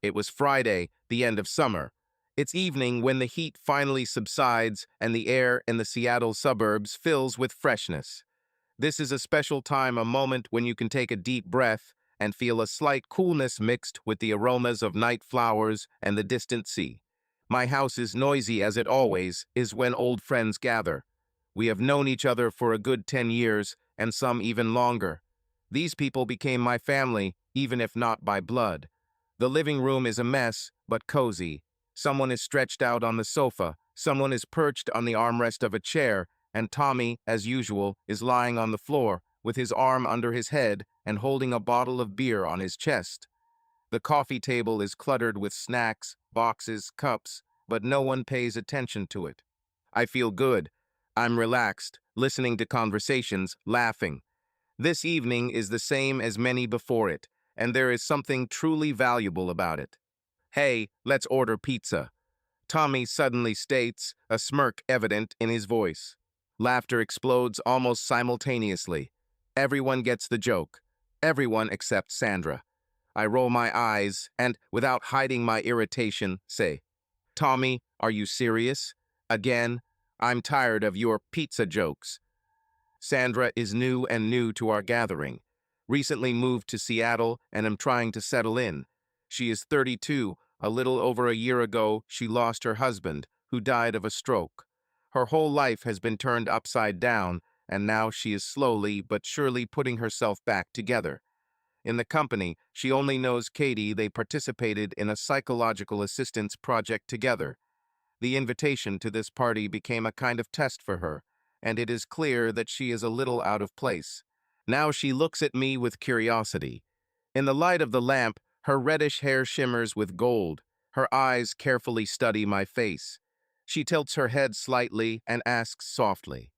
It was Friday, the end of summer. It's evening when the heat finally subsides and the air in the Seattle suburbs fills with freshness. This is a special time, a moment when you can take a deep breath and feel a slight coolness mixed with the aromas of night flowers and the distant sea. My house is noisy as it always is when old friends gather. We have known each other for a good 10 years, and some even longer. These people became my family, even if not by blood. The living room is a mess, but cozy. Someone is stretched out on the sofa, someone is perched on the armrest of a chair, and Tommy, as usual, is lying on the floor, with his arm under his head and holding a bottle of beer on his chest. The coffee table is cluttered with snacks, boxes, cups, but no one pays attention to it. I feel good. I'm relaxed, listening to conversations, laughing. This evening is the same as many before it, and there is something truly valuable about it. Hey, let's order pizza. Tommy suddenly states, a smirk evident in his voice. Laughter explodes almost simultaneously. Everyone gets the joke. Everyone except Sandra. I roll my eyes and, without hiding my irritation, say, Tommy, are you serious? Again? I'm tired of your pizza jokes. Sandra is new to our gathering. Recently moved to Seattle and am trying to settle in. She is 32. A little over a year ago, she lost her husband, who died of a stroke. Her whole life has been turned upside down, and now she is slowly but surely putting herself back together. In the company, she only knows Katie. They participated in a psychological assistance project together. The invitation to this party became a kind of test for her, and it is clear that she is a little out of place. Now she looks at me with curiosity. In the light of the lamp, her reddish hair shimmers with gold. Her eyes carefully study my face. She tilts her head slightly and asks softly,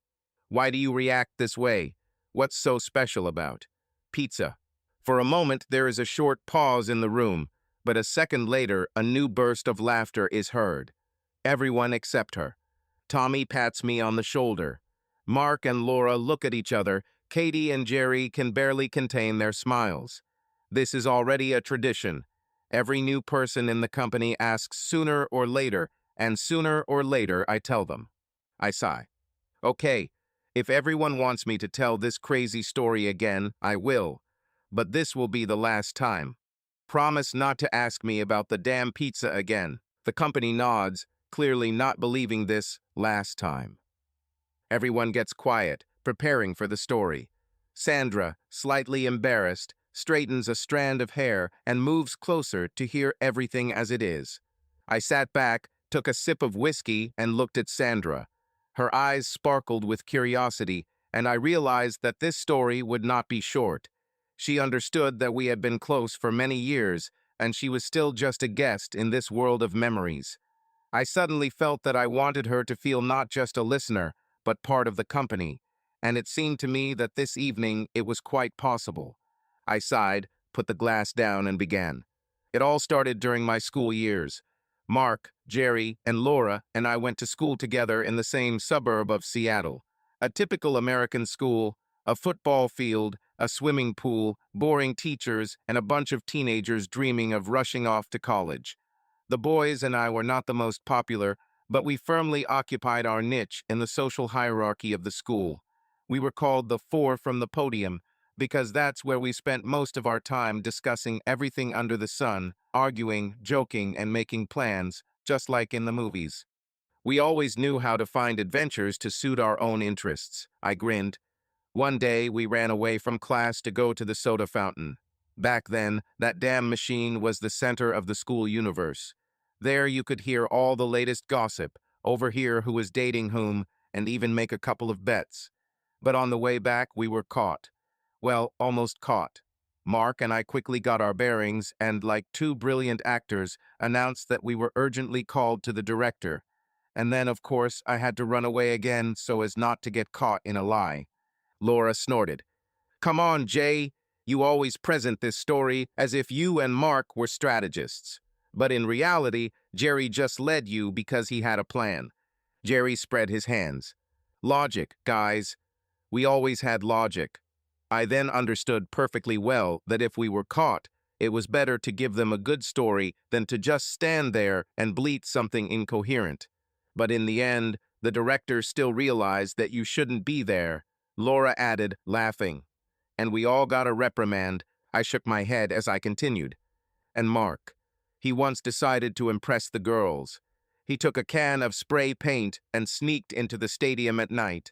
"Why do you react this way? What's so special about pizza?" For a moment, there is a short pause in the room, but a second later, a new burst of laughter is heard. Everyone except her. Tommy pats me on the shoulder. Mark and Laura look at each other. Katie and Jerry can barely contain their smiles. This is already a tradition. Every new person in the company asks sooner or later, and sooner or later I tell them. I sigh. Okay, if everyone wants me to tell this crazy story again, I will. But this will be the last time. Promise not to ask me about the damn pizza again. The company nods, clearly not believing this last time. Everyone gets quiet, preparing for the story. Sandra, slightly embarrassed, straightens a strand of hair and moves closer to hear everything as it is. I sat back, took a sip of whiskey, and looked at Sandra. Her eyes sparkled with curiosity, and I realized that this story would not be short. She understood that we had been close for many years, and she was still just a guest in this world of memories. I suddenly felt that I wanted her to feel not just a listener, but part of the company, and it seemed to me that this evening it was quite possible. I sighed, put the glass down, and began. It all started during my school years. Mark, Jerry, and Laura and I went to school together in the same suburb of Seattle. A typical American school, a football field, a swimming pool, boring teachers, and a bunch of teenagers dreaming of rushing off to college. The boys and I were not the most popular, but we firmly occupied our niche in the social hierarchy of the school. We were called the Four from the Podium because that's where we spent most of our time discussing everything under the sun, arguing, joking, and making plans, just like in the movies. We always knew how to find adventures to suit our own interests. I grinned. One day, we ran away from class to go to the soda fountain. Back then, that damn machine was the center of the school universe. There you could hear all the latest gossip, overhear who was dating whom, and even make a couple of bets. But on the way back, we were caught. Well, almost caught. Mark and I quickly got our bearings and, like two brilliant actors, announced that we were urgently called to the director. And then, of course, I had to run away again so as not to get caught in a lie. Laura snorted. Come on, Jay. You always present this story as if you and Mark were strategists. But in reality, Jerry just led you because he had a plan. Jerry spread his hands. Logic, guys. We always had logic. I then understood perfectly well that if we were caught, it was better to give them a good story than to just stand there and bleat something incoherent. But in the end, the director still realized that you shouldn't be there, Laura added, laughing. And we all got a reprimand. I shook my head as I continued. And Mark. He once decided to impress the girls. He took a can of spray paint and sneaked into the stadium at night.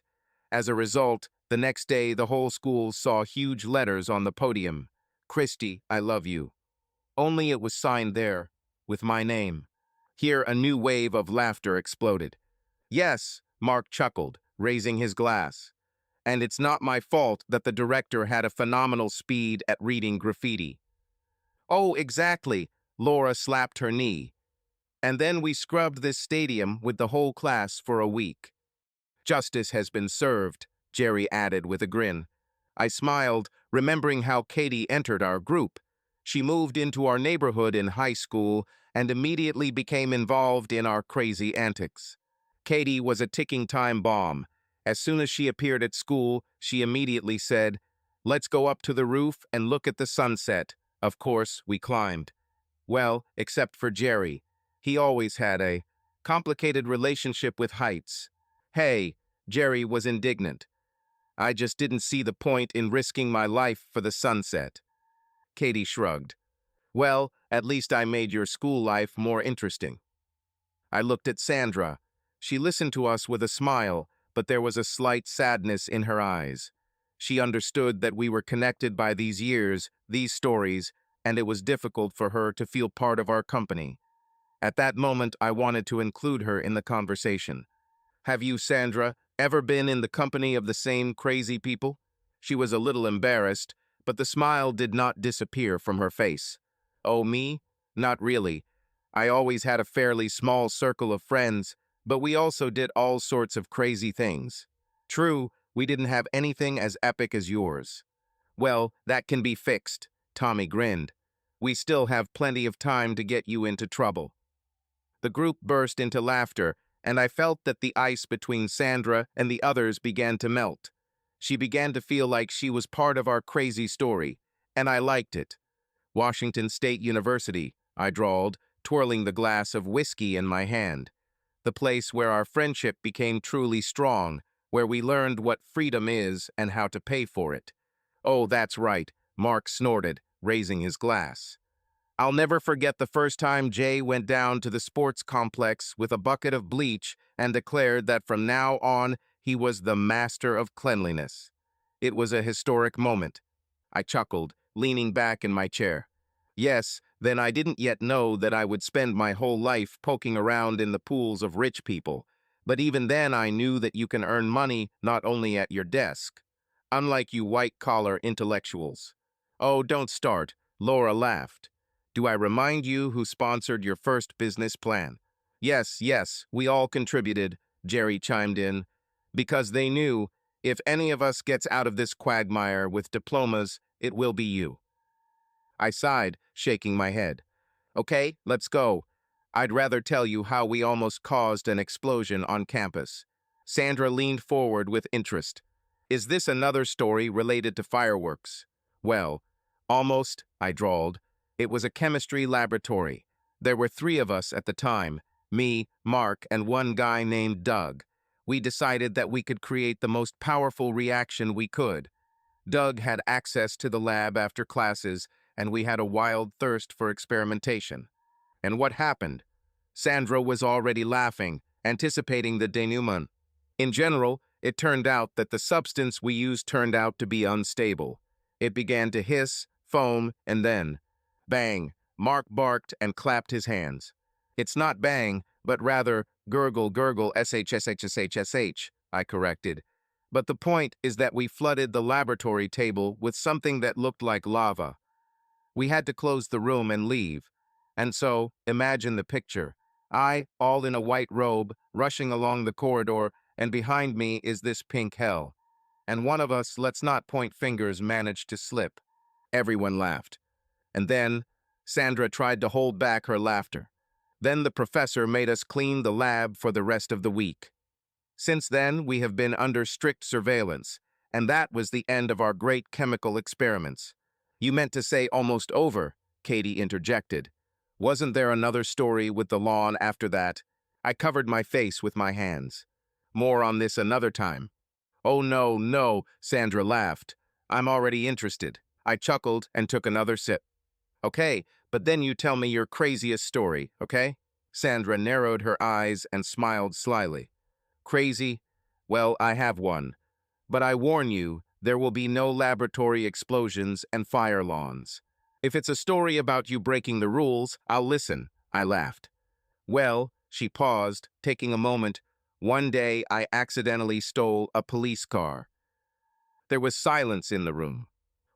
As a result, the next day the whole school saw huge letters on the podium. Christy, I love you. Only it was signed there, with my name. Here a new wave of laughter exploded. Yes, Mark chuckled, raising his glass. And it's not my fault that the director had a phenomenal speed at reading graffiti. Oh, exactly, Laura slapped her knee. And then we scrubbed this stadium with the whole class for a week. Justice has been served, Jerry added with a grin. I smiled, remembering how Katie entered our group. She moved into our neighborhood in high school and immediately became involved in our crazy antics. Katie was a ticking time bomb. As soon as she appeared at school, she immediately said, "Let's go up to the roof and look at the sunset." Of course, we climbed. Well, except for Jerry. He always had a complicated relationship with heights. Hey, Jerry was indignant. I just didn't see the point in risking my life for the sunset. Katie shrugged. Well, at least I made your school life more interesting. I looked at Sandra. She listened to us with a smile, but there was a slight sadness in her eyes. She understood that we were connected by these years, these stories, and it was difficult for her to feel part of our company. At that moment, I wanted to include her in the conversation. Have you, Sandra, ever been in the company of the same crazy people? She was a little embarrassed, but the smile did not disappear from her face. Oh, me? Not really. I always had a fairly small circle of friends, but we also did all sorts of crazy things. True, we didn't have anything as epic as yours. Well, that can be fixed, Tommy grinned. We still have plenty of time to get you into trouble. The group burst into laughter, and I felt that the ice between Sandra and the others began to melt. She began to feel like she was part of our crazy story, and I liked it. Washington State University, I drawled, twirling the glass of whiskey in my hand. The place where our friendship became truly strong, where we learned what freedom is and how to pay for it. Oh, that's right, Mark snorted, raising his glass. I'll never forget the first time Jay went down to the sports complex with a bucket of bleach and declared that from now on he was the master of cleanliness. It was a historic moment. I chuckled, leaning back in my chair. Yes, then I didn't yet know that I would spend my whole life poking around in the pools of rich people. But even then I knew that you can earn money not only at your desk. Unlike you white-collar intellectuals. Oh, don't start, Laura laughed. Do I remind you who sponsored your first business plan? Yes, we all contributed, Jerry chimed in, because they knew, if any of us gets out of this quagmire with diplomas, it will be you. I sighed, shaking my head. Okay, let's go. I'd rather tell you how we almost caused an explosion on campus. Sandra leaned forward with interest. Is this another story related to fireworks? Well, almost, I drawled. It was a chemistry laboratory. There were 3 of us at the time, me, Mark, and one guy named Doug. We decided that we could create the most powerful reaction we could. Doug had access to the lab after classes, and we had a wild thirst for experimentation. And what happened? Sandra was already laughing, anticipating the denouement. In general, it turned out that the substance we used turned out to be unstable. It began to hiss, foam, and then, bang, Mark barked and clapped his hands. It's not bang, but rather gurgle, gurgle, shshshshsh, I corrected. But the point is that we flooded the laboratory table with something that looked like lava. We had to close the room and leave. And so, imagine the picture. I, all in a white robe, rushing along the corridor, and behind me is this pink hell. And one of us, let's not point fingers, managed to slip. Everyone laughed. And then, Sandra tried to hold back her laughter. Then the professor made us clean the lab for the rest of the week. Since then, we have been under strict surveillance, and that was the end of our great chemical experiments. You meant to say almost over, Katie interjected. Wasn't there another story with the lawn after that? I covered my face with my hands. More on this another time. Oh no, no, Sandra laughed. I'm already interested. I chuckled and took another sip. Okay, but then you tell me your craziest story, okay? Sandra narrowed her eyes and smiled slyly. Crazy? Well, I have one. But I warn you, there will be no laboratory explosions and fire lawns. If it's a story about you breaking the rules, I'll listen, I laughed. Well, she paused, taking a moment. One day, I accidentally stole a police car. There was silence in the room.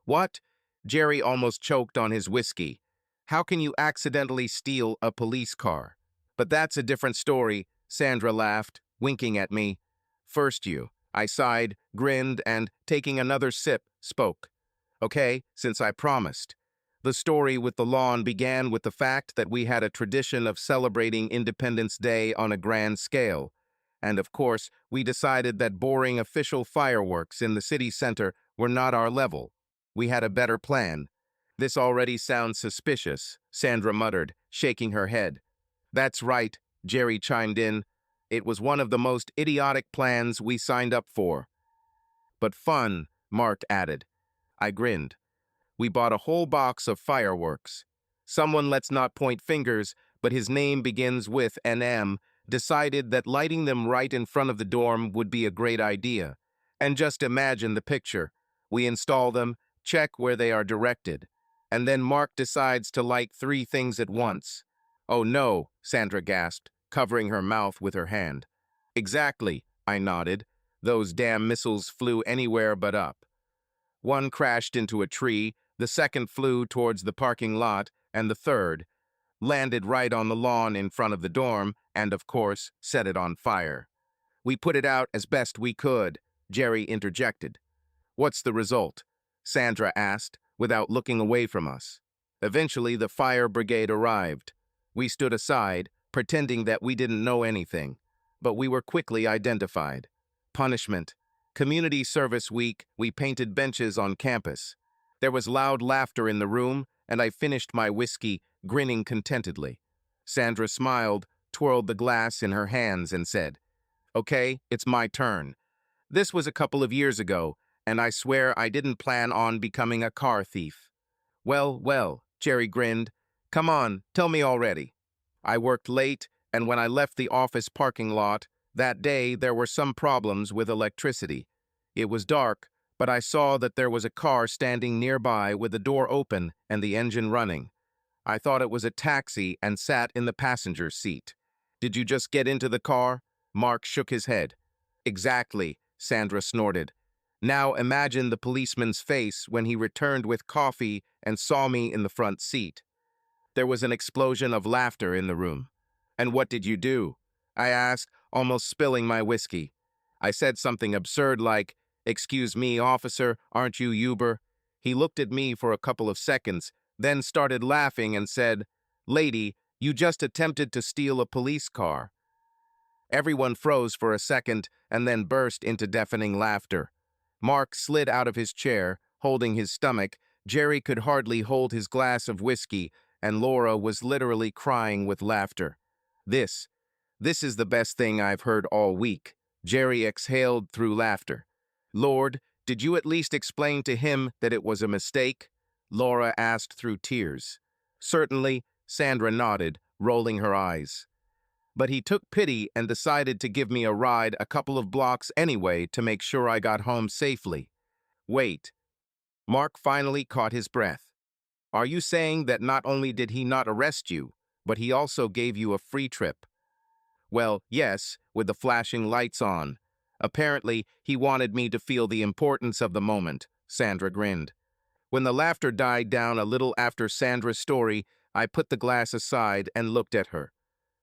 What? Jerry almost choked on his whiskey. How can you accidentally steal a police car? But that's a different story, Sandra laughed, winking at me. First you. I sighed, grinned, and, taking another sip, spoke. Okay, since I promised. The story with the lawn began with the fact that we had a tradition of celebrating Independence Day on a grand scale. And of course, we decided that boring official fireworks in the city center were not our level. We had a better plan. This already sounds suspicious, Sandra muttered, shaking her head. That's right, Jerry chimed in. It was one of the most idiotic plans we signed up for. But fun, Mark added. I grinned. We bought a whole box of fireworks. Someone, let's not point fingers, but his name begins with an M, decided that lighting them right in front of the dorm would be a great idea. And just imagine the picture. We install them, check where they are directed. And then Mark decides to light 3 things at once. Oh no, Sandra gasped, covering her mouth with her hand. Exactly, I nodded. Those damn missiles flew anywhere but up. One crashed into a tree, the second flew towards the parking lot, and the third landed right on the lawn in front of the dorm and, of course, set it on fire. We put it out as best we could, Jerry interjected. What's the result? Sandra asked, without looking away from us. Eventually, the fire brigade arrived. We stood aside, pretending that we didn't know anything, but we were quickly identified. Punishment. Community Service Week, we painted benches on campus. There was loud laughter in the room, and I finished my whiskey, grinning contentedly. Sandra smiled, twirled the glass in her hands, and said, Okay, it's my turn. This was a couple of years ago, and I swear I didn't plan on becoming a car thief. Well, well, Jerry grinned. Come on, tell me already. I worked late, and when I left the office parking lot, that day there were some problems with electricity. It was dark, but I saw that there was a car standing nearby with the door open and the engine running. I thought it was a taxi and sat in the passenger seat. Did you just get into the car? Mark shook his head. Exactly, Sandra snorted. Now imagine the policeman's face when he returned with coffee and saw me in the front seat. There was an explosion of laughter in the room. And what did you do? I asked, almost spilling my whiskey. I said something absurd like, Excuse me, officer, aren't you Uber? He looked at me for a couple of seconds, then started laughing and said, Lady, you just attempted to steal a police car. Everyone froze for a second and then burst into deafening laughter. Mark slid out of his chair, holding his stomach. Jerry could hardly hold his glass of whiskey, and Laura was literally crying with laughter. This is the best thing I've heard all week. Jerry exhaled through laughter. Lord, did you at least explain to him that it was a mistake? Laura asked through tears. Certainly, Sandra nodded, rolling her eyes. But he took pity and decided to give me a ride a couple of blocks anyway to make sure I got home safely. Wait. Mark finally caught his breath. Are you saying that not only did he not arrest you, but he also gave you a free trip? Well, yes, with the flashing lights on. Apparently, he wanted me to feel the importance of the moment, Sandra grinned. When the laughter died down a little after Sandra's story, I put the glass aside and looked at her.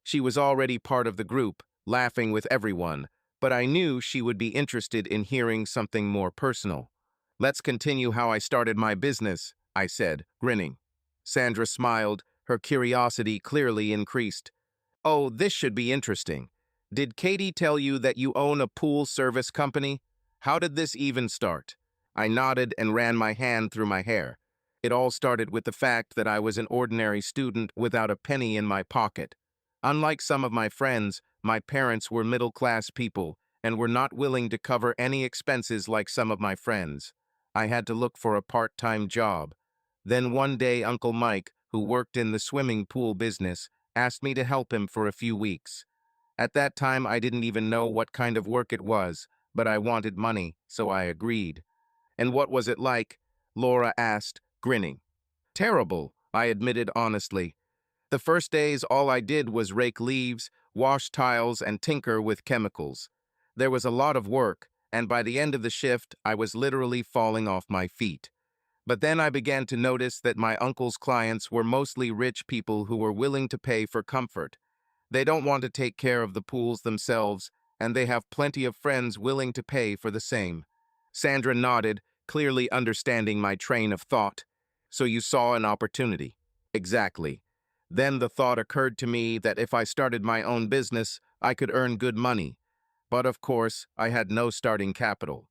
She was already part of the group, laughing with everyone, but I knew she would be interested in hearing something more personal. Let's continue how I started my business, I said, grinning. Sandra smiled, her curiosity clearly increased. Oh, this should be interesting. Did Katie tell you that you own a pool service company? How did this even start? I nodded and ran my hand through my hair. It all started with the fact that I was an ordinary student without a penny in my pocket. Unlike some of my friends, my parents were middle-class people and were not willing to cover any expenses like some of my friends. I had to look for a part-time job. Then one day Uncle Mike, who worked in the swimming pool business, asked me to help him for a few weeks. At that time, I didn't even know what kind of work it was, but I wanted money, so I agreed. And what was it like? Laura asked, grinning. Terrible, I admitted honestly. The first days, all I did was rake leaves, wash tiles, and tinker with chemicals. There was a lot of work, and by the end of the shift, I was literally falling off my feet. But then I began to notice that my uncle's clients were mostly rich people who were willing to pay for comfort. They don't want to take care of the pools themselves, and they have plenty of friends willing to pay for the same. Sandra nodded, clearly understanding my train of thought. So you saw an opportunity. Exactly. Then the thought occurred to me that if I started my own business, I could earn good money. But of course, I had no starting capital.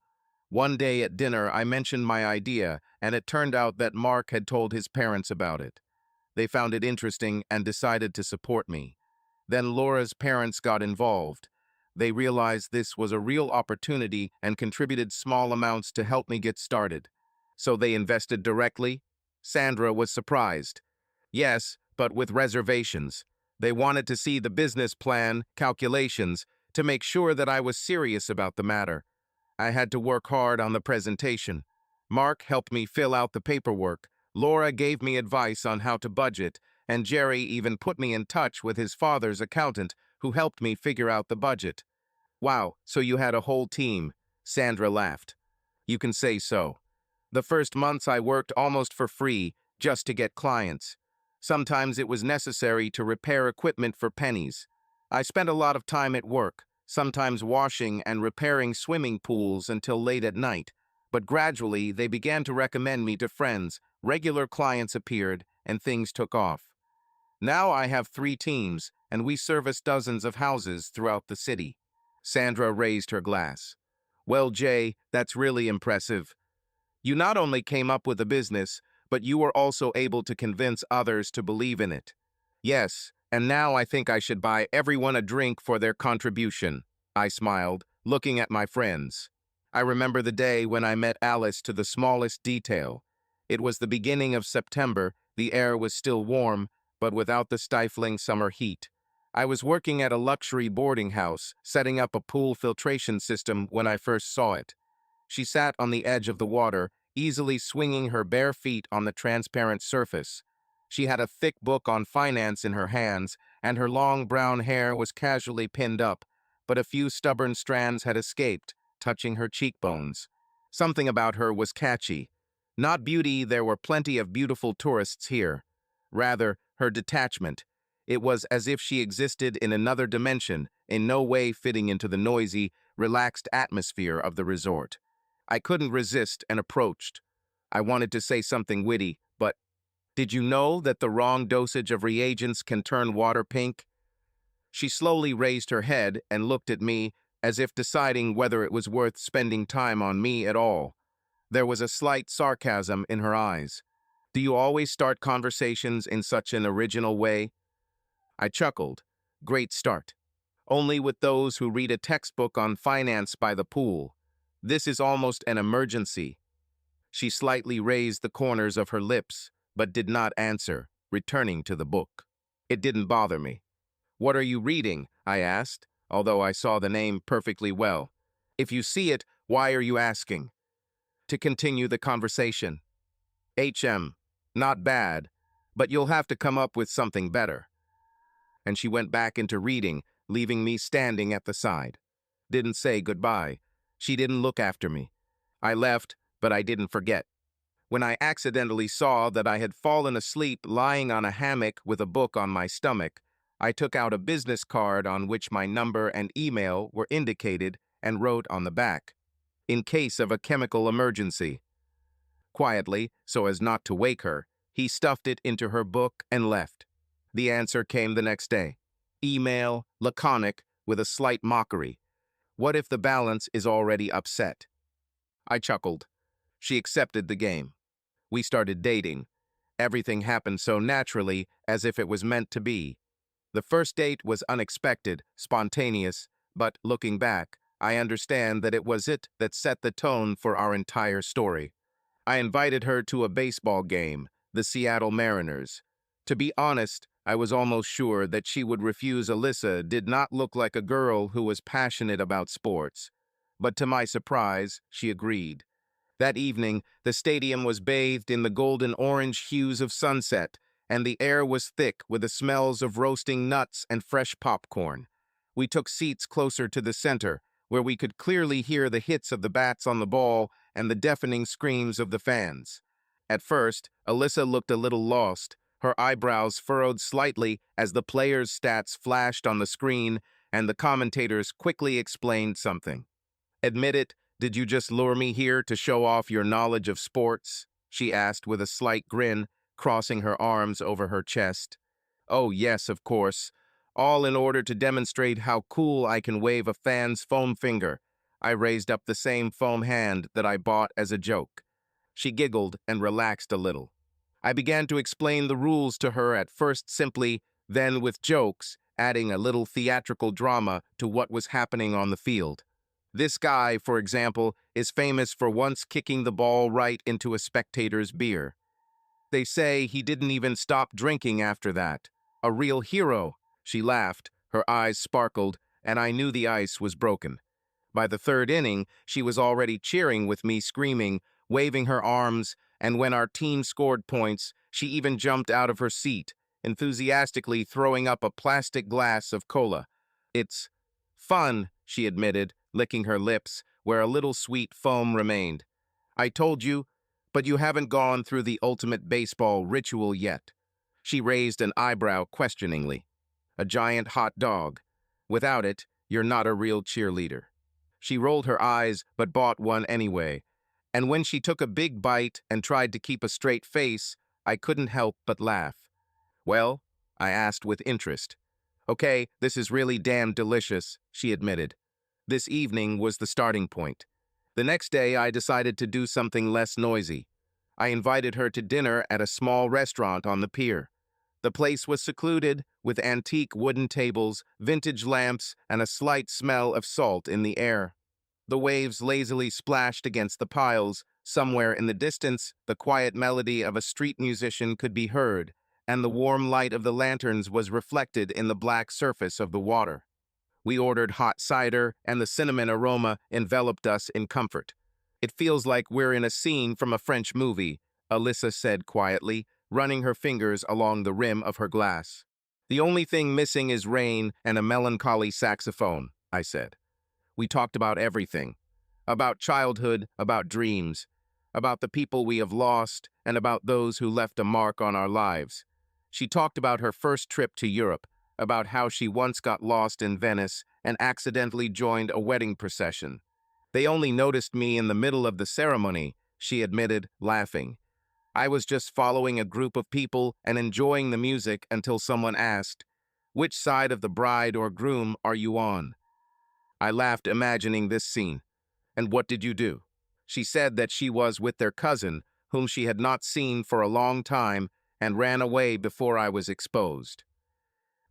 One day at dinner, I mentioned my idea, and it turned out that Mark had told his parents about it. They found it interesting and decided to support me. Then Laura's parents got involved. They realized this was a real opportunity and contributed small amounts to help me get started. So they invested directly? Sandra was surprised. Yes, but with reservations. They wanted to see the business plan, calculations, to make sure that I was serious about the matter. I had to work hard on the presentation. Mark helped me fill out the paperwork. Laura gave me advice on how to budget, and Jerry even put me in touch with his father's accountant, who helped me figure out the budget. Wow, so you had a whole team. Sandra laughed. You can say so. The first months I worked almost for free, just to get clients. Sometimes it was necessary to repair equipment for pennies. I spent a lot of time at work, sometimes washing and repairing swimming pools until late at night. But gradually, they began to recommend me to friends, regular clients appeared, and things took off. Now I have 3 teams, and we service dozens of houses throughout the city. Sandra raised her glass. Well, Jay, that's really impressive. You not only came up with a business, but you were also able to convince others to believe in it. Yes, and now I think I should buy everyone a drink for their contribution. I smiled, looking at my friends. I remember the day when I met Alice to the smallest detail. It was the beginning of September, the air was still warm, but without the stifling summer heat. I was working at a luxury boarding house, setting up a pool filtration system when I first saw it. She sat on the edge of the water, easily swinging her bare feet on the transparent surface. She had a thick book on finance in her hands, and her long brown hair was casually pinned up, but a few stubborn strands had escaped, touching her cheekbones. Something about her was catchy. Not beauty, there were plenty of beautiful tourists here. Rather, her detachment. It was as if she existed in another dimension, in no way fitting into the noisy, relaxed atmosphere of the resort. I couldn't resist and approached. I wanted to say something witty, but did you know that the wrong dosage of reagents can turn water pink? She slowly raised her head and looked at me as if deciding whether it was worth spending time on me at all. There was a slight sarcasm in her eyes. Do you always start conversations in such an original way? I chuckled. Great start. Only with those who read a textbook on finance by the pool. This is almost an emergency. She slightly raised the corners of her lips, but did not answer, returning to the book. It didn't bother me. What are you reading? I asked, although I saw the name perfectly well. If you see it, why are you asking? To continue the conversation. HM. Not bad, but you'll have to come up with something better. And she went back into reading, leaving me standing at the side. Didn't say goodbye. She didn't look after me. I left, but I didn't forget. When I accidentally saw that I had fallen asleep lying on a hammock with a book on my stomach, I took out a business card on which my number and email were indicated and wrote on the back, "In case of a chemical emergency." Quietly, so as not to wake her, he stuffed it into her book and left. The answer came the next day. Email, laconic, with a slight mockery. What if the balance is already upset? I chuckled. She accepted the game. We started dating. Everything happened so naturally, as if it was meant to be. The first date was unexpected, spontaneous, but looking back, I understand that it was it that set the tone for our entire story. I invited her to a baseball game, the Seattle Mariners. To be honest, I was almost sure that she would refuse. Alyssa did not look like a girl who was passionate about sports. But to my surprise, she agreed. That evening, the stadium was bathed in the golden orange hues of sunset, and the air was thick with the smells of roasting nuts and fresh popcorn. We took seats closer to the center, where we could clearly hear the hits of the bats on the ball and the deafening screams of the fans. At first, Alyssa looked a little lost, her eyebrows furrowed slightly as the players' stats flashed on the screen and the commentators quickly explained something. "Admit it, did you just lure me here to show off your knowledge of sports?" she asked with a slight grin, crossing her arms over her chest. "Oh, yes, of course. All in order to demonstrate how cool I can wave a fan's foam finger." I raised up the same foam hand that I bought as a joke. She giggled and relaxed a little. I began to explain the rules to her at first simply, then with jokes, adding a little theatrical drama to what was happening on the field. This guy, for example, is famous for once kicking the ball right into a spectator's beer. They say he didn't even stop drinking after that. A real hero. She laughed, her eyes sparkled, and I knew the ice was broken. By the third inning, she was already cheering with me, screaming, waving her arms, and when our team scored points, she even jumped out of her seat, enthusiastically throwing up a plastic glass of cola. "It's fun," she admitted, licking her lips, where a little sweet foam remained. "I told you, but you haven't gone through the ultimate baseball ritual yet." She raised an eyebrow questioningly. "A giant hot dog. Without it, you're not a real cheerleader." She rolled her eyes, but bought one anyway. And when she took a big bite and tried to keep a straight face, I couldn't help but laugh. "Well?" I asked with interest. "Okay, this is really damn delicious," she admitted. This evening was the starting point. The next day, I decided to do something less noisy. I invited her to dinner at a small restaurant on the pier. The place was secluded, with antique wooden tables, vintage lamps, and a slight smell of salt in the air. The waves lazily splashed against the piles. Somewhere in the distance, the quiet melody of a street musician could be heard, and the warm light of the lanterns was reflected in the black surface of the water. We ordered hot cider, and the cinnamon aroma enveloped us in comfort. "It feels like we're in a scene from a French movie," Alyssa said quietly, running her fingers along the rim of her glass. "The only thing missing is rain and a melancholy saxophone," I said. We talked about everything. About childhood, about dreams, about the people we have lost, and about those who left a mark on our lives. She talked about her first trip to Europe, about how she once got lost in Venice and accidentally joined a wedding procession. "They only noticed me in the middle of the ceremony," she admitted, laughing. "I was just following a group of people and enjoying the music until someone asked, 'Which side of the bride or groom are you on?'" I laughed, imagining this scene. "And what did you do?" She said that she was with their cousin, whom she had not seen for a long time, and ran away before I was exposed.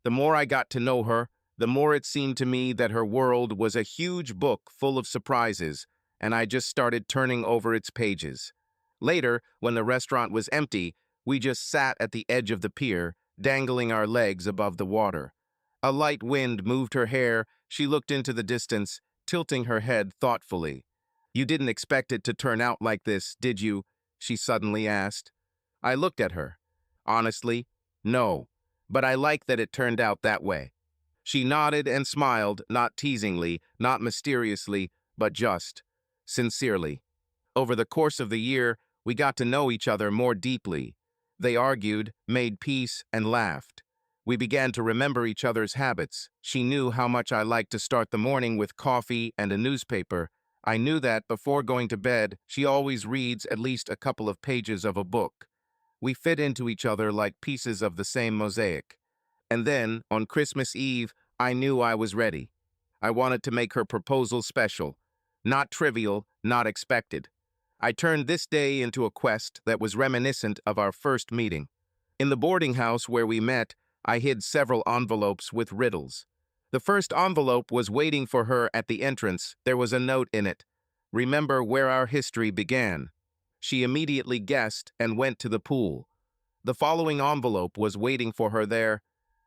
The more I got to know her, the more it seemed to me that her world was a huge book full of surprises, and I just started turning over its pages. Later, when the restaurant was empty, we just sat at the edge of the pier, dangling our legs above the water. A light wind moved her hair. She looked into the distance, tilting her head thoughtfully. "You didn't expect it to turn out like this, did you?" she suddenly asked. I looked at her. Honestly, no, but I like that it turned out that way. She nodded and smiled, not teasingly, not mysteriously, but just, sincerely. Over the course of the year, we got to know each other more deeply. They argued, made peace, and laughed. We began to remember each other's habits. She knew how much I liked to start the morning with coffee and a newspaper. I knew that before going to bed, she always reads at least a couple of pages of a book. We fit into each other like pieces of the same mosaic. And then, on Christmas Eve, I knew I was ready. I wanted to make her proposal special. Not trivial, not expected. I turned this day into a quest that was reminiscent of our first meeting. In the boarding house where we met, I hid several envelopes with riddles. The first envelope was waiting for her at the entrance. There was a note in it. Remember where our history began. She immediately guessed and went to the pool. The following envelope was waiting for her there.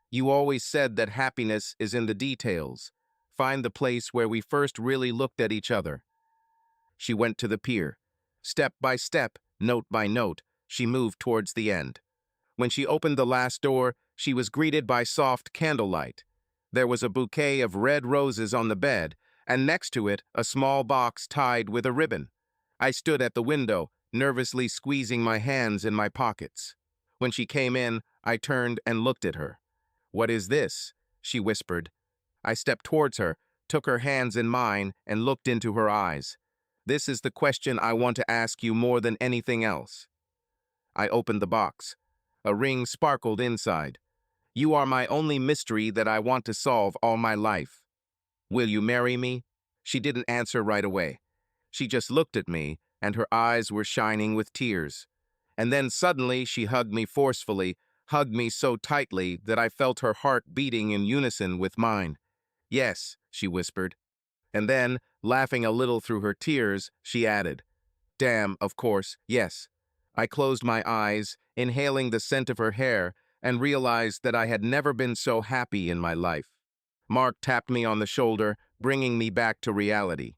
You always said that happiness is in the details. Find the place where we first really looked at each other. She went to the pier. Step by step, note by note, she moved towards the end. When she opened the last door, she was greeted by soft candlelight. There was a bouquet of red roses on the bed, and next to it, a small box tied with a ribbon. I stood at the window, nervously squeezing my hands in my pockets. When she came in, I turned and looked at her. "What is this?" she whispered. I stepped towards her, took her hands in mine, and looked into her eyes. "This is the question I want to ask you more than anything else." I opened the box. A ring sparkled inside. "You are my only mystery that I want to solve all my life. Will you marry me?" She didn't answer right away. She just looked at me, and her eyes were shining with tears. And then suddenly she hugged me forcefully, hugged me so tightly that I felt her heart beating in unison with mine. "Yes," she whispered. And then, laughing a little through her tears, she added, "Damn, of course, yes." I closed my eyes, inhaling the scent of her hair, and realized that I had never been so happy in my life. Mark tapped me on the shoulder, bringing me back to reality.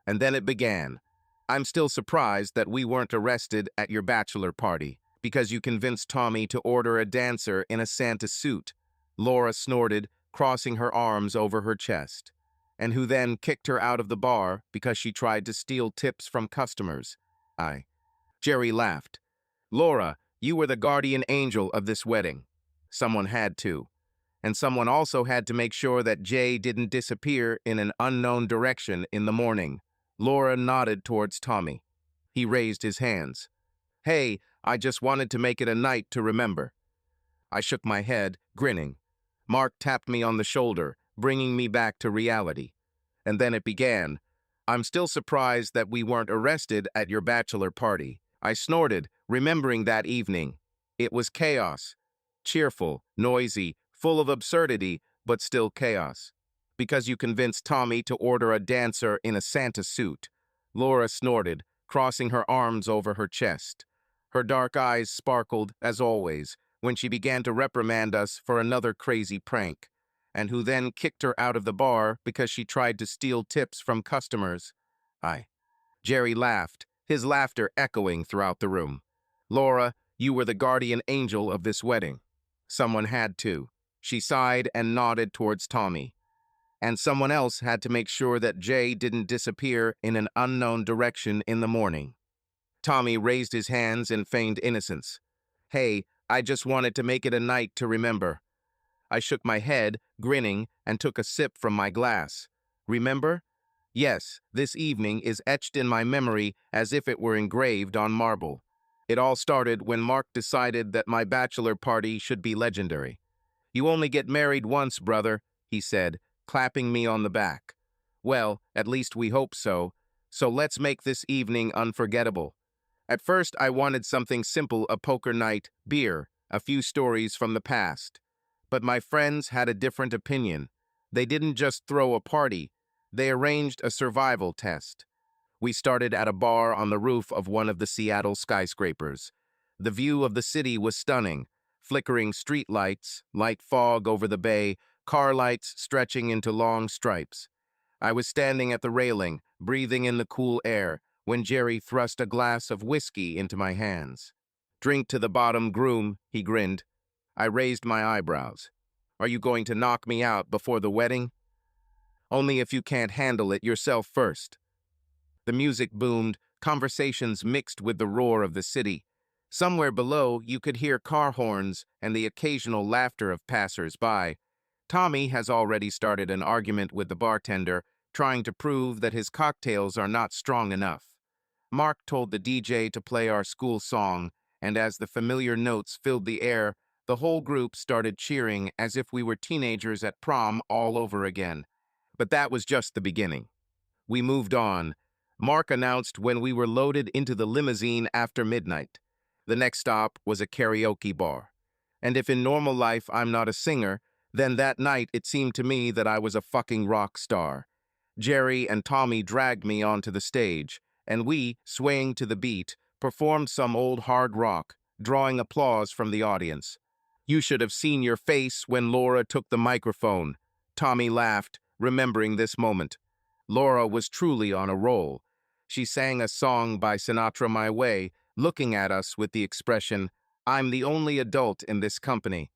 And then it began. "I'm still surprised that we weren't arrested at your bachelor party, because you convinced Tommy to order a dancer in a Santa suit." Laura snorted, crossing her arms over her chest. "And who then kicked her out of the bar because she tried to steal tips from customers." Jerry laughed. "Laura, you were the guardian angel of this wedding." "Someone had to. And someone also had to make sure that Jay didn't disappear in an unknown direction in the morning." Laura nodded towards Tommy. He raised his hands. "Hey, I just wanted to make it a night to remember." I shook my head, grinning. Mark tapped me on the shoulder, bringing me back to reality. And then it began. "I'm still surprised that we weren't arrested at your bachelor party." I snorted, remembering that evening. It was chaos. Cheerful, noisy, full of absurdity, but still chaos. "Because you convinced Tommy to order a dancer in a Santa suit." Laura snorted, crossing her arms over her chest. Her dark eyes sparkled, as always, when she began to reprimand us for another crazy prank. "And who then kicked her out of the bar because she tried to steal tips from customers." Jerry laughed, his laughter echoing throughout the room. "Laura, you were the guardian angel of this wedding." "Someone had to." She sighed and nodded towards Tommy. "And someone else had to make sure that Jay didn't disappear in an unknown direction in the morning." Tommy raised his hands and feigned innocence. "Hey, I just wanted to make it a night to remember." I shook my head, grinning, and took a sip from my glass. "Remember? Yes, this evening is etched in my memory as if it were engraved on marble. It all started when Mark decided that my bachelor party should be legendary. 'You only get married once, brother,' he said, clapping me on the back. 'Well, at least we hope so. So let's make this evening unforgettable.' At first, I wanted something simple, a poker night, beer, a few stories from the past. But my friends had a different opinion. They didn't just throw a party. They arranged a survival test. We started at a bar on the roof of one of the Seattle skyscrapers. The view of the city was stunning. Flickering street lights, light fog over the bay, car lights stretching into long stripes. I was standing at the railing, breathing in the cool air, when Jerry thrust a glass of whiskey into my hands. "Drink to the bottom, groom," he grinned. I raised my eyebrows. "Are you going to knock me out before the wedding?" "Only if you can't handle it yourself first." The music boomed, conversations mixed with the roar of the city. Somewhere below, you could hear car horns and the occasional laughter of passers-by. Tommy has already started an argument with the bartender, trying to prove that his cocktails are not strong enough. Mark told the DJ to play our school song, and as the familiar notes filled the air, the whole group started cheering as if we were teenagers at prom all over again. But that was just the beginning. We moved on. Mark announced when we were loaded into the limousine after midnight. The next stop was a karaoke bar. And if in normal life I'm not a singer, then that night it seemed to me that I was a fucking rock star. Jerry and Tommy dragged me onto the stage, and we, swaying to the beat, performed some old hard rock, drawing applause from the audience. You should have seen your face when Laura took the microphone. Tommy laughed, remembering this moment. Laura was truly on a roll. She sang a song by Sinatra my way, looking at us with the expression, "I'm the only adult in this company."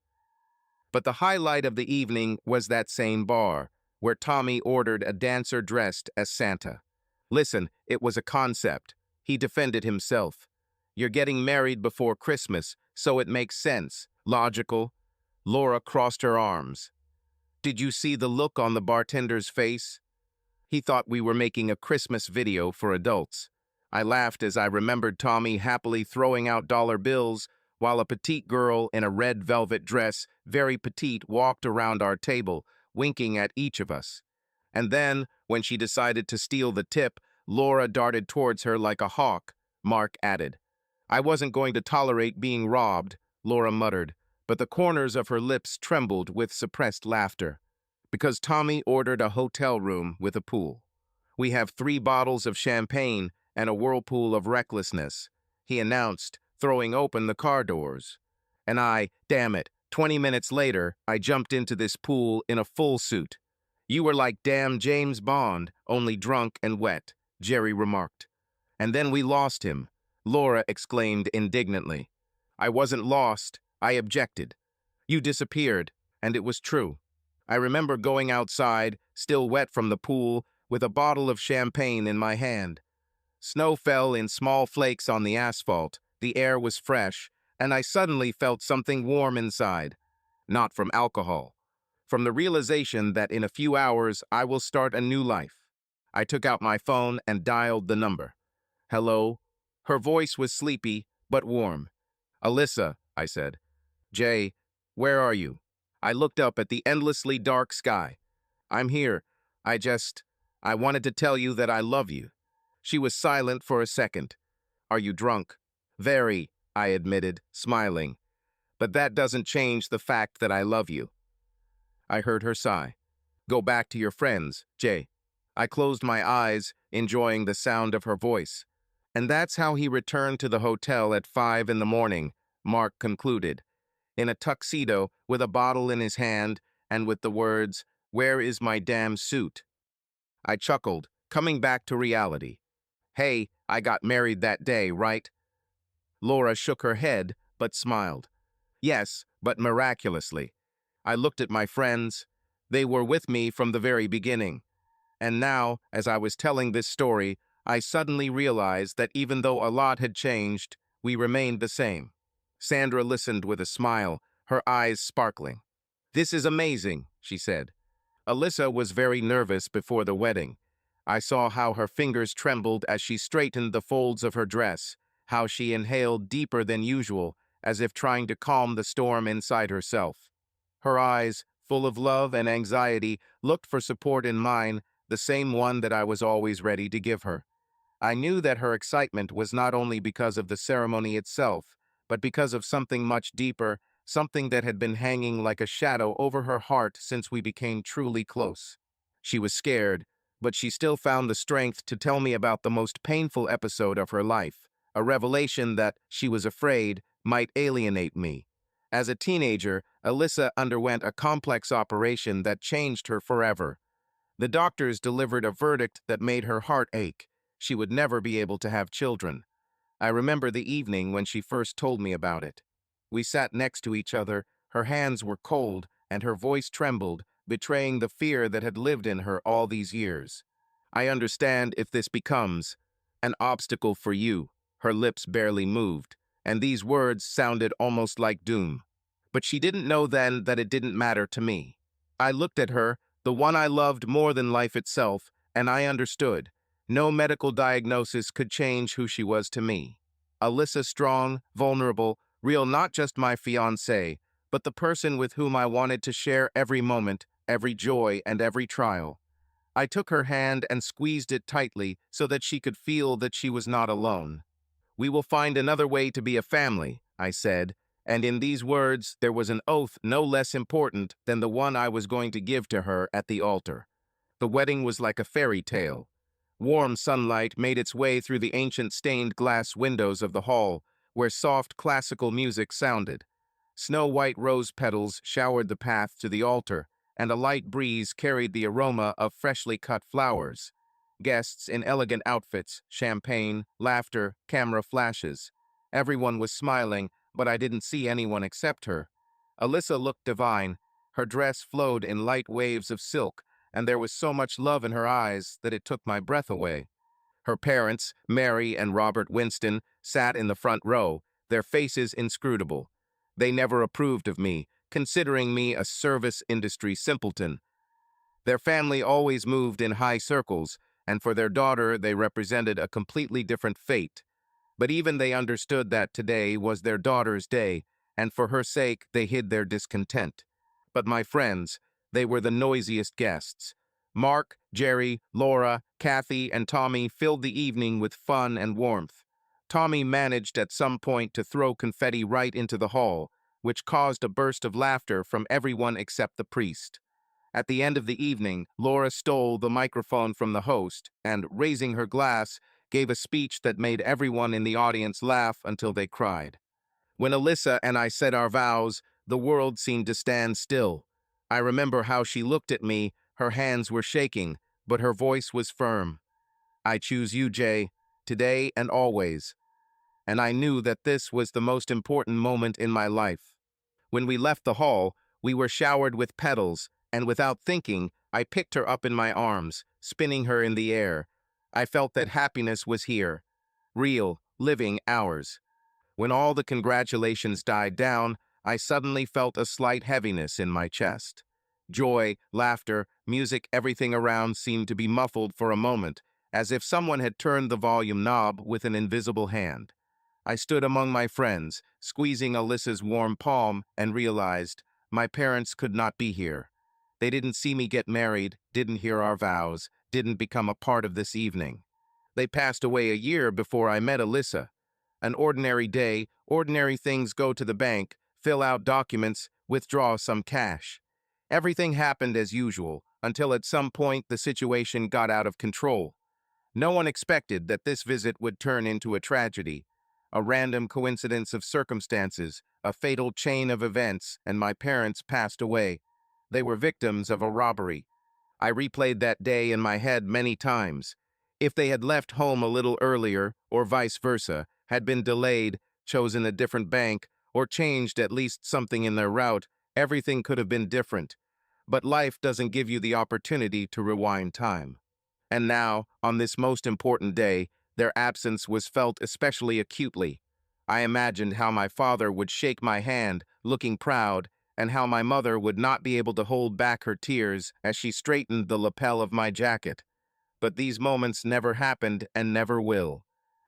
But the highlight of the evening was that same bar, where Tommy ordered a dancer dressed as Santa. Listen, it was a concept. He defended himself. You're getting married before Christmas, so it makes sense. Logical. Laura crossed her arms. Did you see the look on the bartender's face? He thought we were making a Christmas video for adults. I laughed as I remembered Tommy happily throwing out dollar bills while a petite girl in a red velvet dress, very petite, walked around our table, winking at each of us. And then, when she decided to steal the tip, Laura darted towards her like a hawk, Mark added. I wasn't going to tolerate being robbed, Laura muttered, but the corners of her lips trembled with suppressed laughter. Because Tommy ordered a hotel room with a pool. We have 3 bottles of champagne and a whirlpool of recklessness, he announced, throwing open the car doors. And damn it, 20 minutes later, I jumped into this pool in a full suit. You were like damn James Bond, only drunk and wet, Jerry remarked. And then we lost him, Laura exclaimed indignantly. I wasn't lost, I objected. You disappeared, and it was true. I remember going outside, still wet from the pool, with a bottle of champagne in my hand. Snow fell in small flakes on the asphalt, the air was fresh, and I suddenly felt something warm inside. Not from alcohol. From the realization that in a few hours I will start a new life. I took out my phone and dialed the number. Hello? Her voice was sleepy, but warm. Alyssa, I said. Jay, where are you? I looked up at the endlessly dark sky. I'm here. I wanted to tell you that I love you. She was silent for a second. Are you drunk? Very, I admitted, smiling. But that doesn't change the fact that I love you. I heard her sigh. Go back to your friends, Jay. I closed my eyes, enjoying the sound of her voice. And that's how he returned to the hotel at 5 in the morning, Mark concluded. In a tuxedo, with a bottle in his hand, and with the words, "Where is my damn suit?" I chuckled, coming back to reality. Hey, I got married that day, right? Laura shook her head, but smiled. Yes, but miraculously. I looked at my friends. They were with me from the very beginning. And now, as I was telling this story, I suddenly realized that even though a lot had changed, we remained the same. Sandra listened with a smile, her eyes sparkling. This is amazing, she said. Alyssa was very nervous before the wedding. I saw how her fingers trembled as she straightened the folds of her dress, how she inhaled deeper than usual, as if trying to calm the storm inside herself. Her eyes, full of love and anxiety, looked for support in mine, the same one that I was always ready to give her. I knew that her excitement was not only because of the ceremony itself, but because of something much deeper, something that had been hanging like a shadow over her heart since we became truly close. She was scared, but she still found the strength to tell me about the most painful episode of her life, a revelation that, she was afraid, might alienate me. As a teenager, Alyssa underwent a complex operation that changed her forever. The doctors delivered a verdict that made her heart ache. She would never be able to have children. I remember the evening when she first told me about it. We sat next to each other, her hands were cold, and her voice trembled, betraying the fear that had lived in her all these years. I understand if this becomes an obstacle for you, her lips barely moved, and these words sounded almost like doom. But she didn't know then that it didn't matter to me. I looked at her, the one I loved more than life itself, and I understood. No medical diagnosis could change who she was to me. Alyssa strong, vulnerable, real, not just my fiancée, but the person with whom I wanted to share every moment, every joy, and every trial. I took her hand and squeezed it tightly so that she could feel that she was not alone. "We will find another way to be a family," I said, and in these words there was an oath no less important than the one I was going to give to her at the altar. The wedding was like a fairy tale. Warm sunlight made its way through the ancient stained glass windows of the hall, where soft classical music sounded. Snow-white rose petals showered the path to the altar, and a light breeze carried the aroma of freshly cut flowers. Guests in elegant outfits, champagne, laughter, camera flashes. Everyone was smiling, but I didn't see anyone except her. Alyssa looked divine. Her dress flowed in light waves of silk, and there was so much love in her eyes that it took my breath away. Her parents, Mary and Robert Winston, sat in the front row, their faces inscrutable. They never approved of me, considering me a service industry simpleton. Their family always moved in high circles, and for their daughter they represented a completely different fate. But even they understood that today was their daughter's day, and for her sake they hid their discontent. But my friends, they were the noisiest guests. Mark, Jerry, Laura, Kathy, and Tommy filled the evening with fun and warmth. Tommy managed at some point to throw confetti right into the hall, which caused a burst of laughter from everyone except the priest. At the end of the evening, Laura stole the microphone from the host and, raising her glass, gave a speech that made everyone in the audience laugh until they cried. When Alyssa and I said our vows, the world seemed to stand still. I remember how she looked at me, her hands were shaking, but her voice was firm. "I choose you, Jay, today and always." And I knew that this was the most important moment in my life. When we left the hall, we were showered with petals, and without thinking, I picked her up in my arms, spinning her in the air. I felt that happiness was here, real, living, ours. When all the congratulations died down, I suddenly felt a slight heaviness in my chest. Joy, laughter, music, everything around seemed to be muffled for a moment, as if someone had turned the volume knob with an invisible hand. I stood among my friends, squeezing Alyssa's warm palm, and realized my parents could not be here. They didn't see me get married, didn't hear our vows, didn't become a part of this evening. They passed away a year before I met Alyssa. An ordinary day, ordinary things: go to the bank, fill out documents, withdraw some cash. Everything happened as usual, until at some point the situation got out of control. No one expected that this visit would turn into a tragedy. A random coincidence of circumstances, a fatal chain of events, and my parents passed away. They were victims of a robbery. I replayed that day in my head many times. If they had left home a little earlier, or vice versa, had been delayed, chosen a different bank, or changed at least something in their route, everything could have been different. But life doesn't give you the opportunity to rewind time. And now, on this most important day, their absence was felt especially acutely. I imagined how my father would shake my hand, looking proud, and how my mother would not be able to hold back her tears as she straightened the lapel of my jacket. But these moments never happened and never will.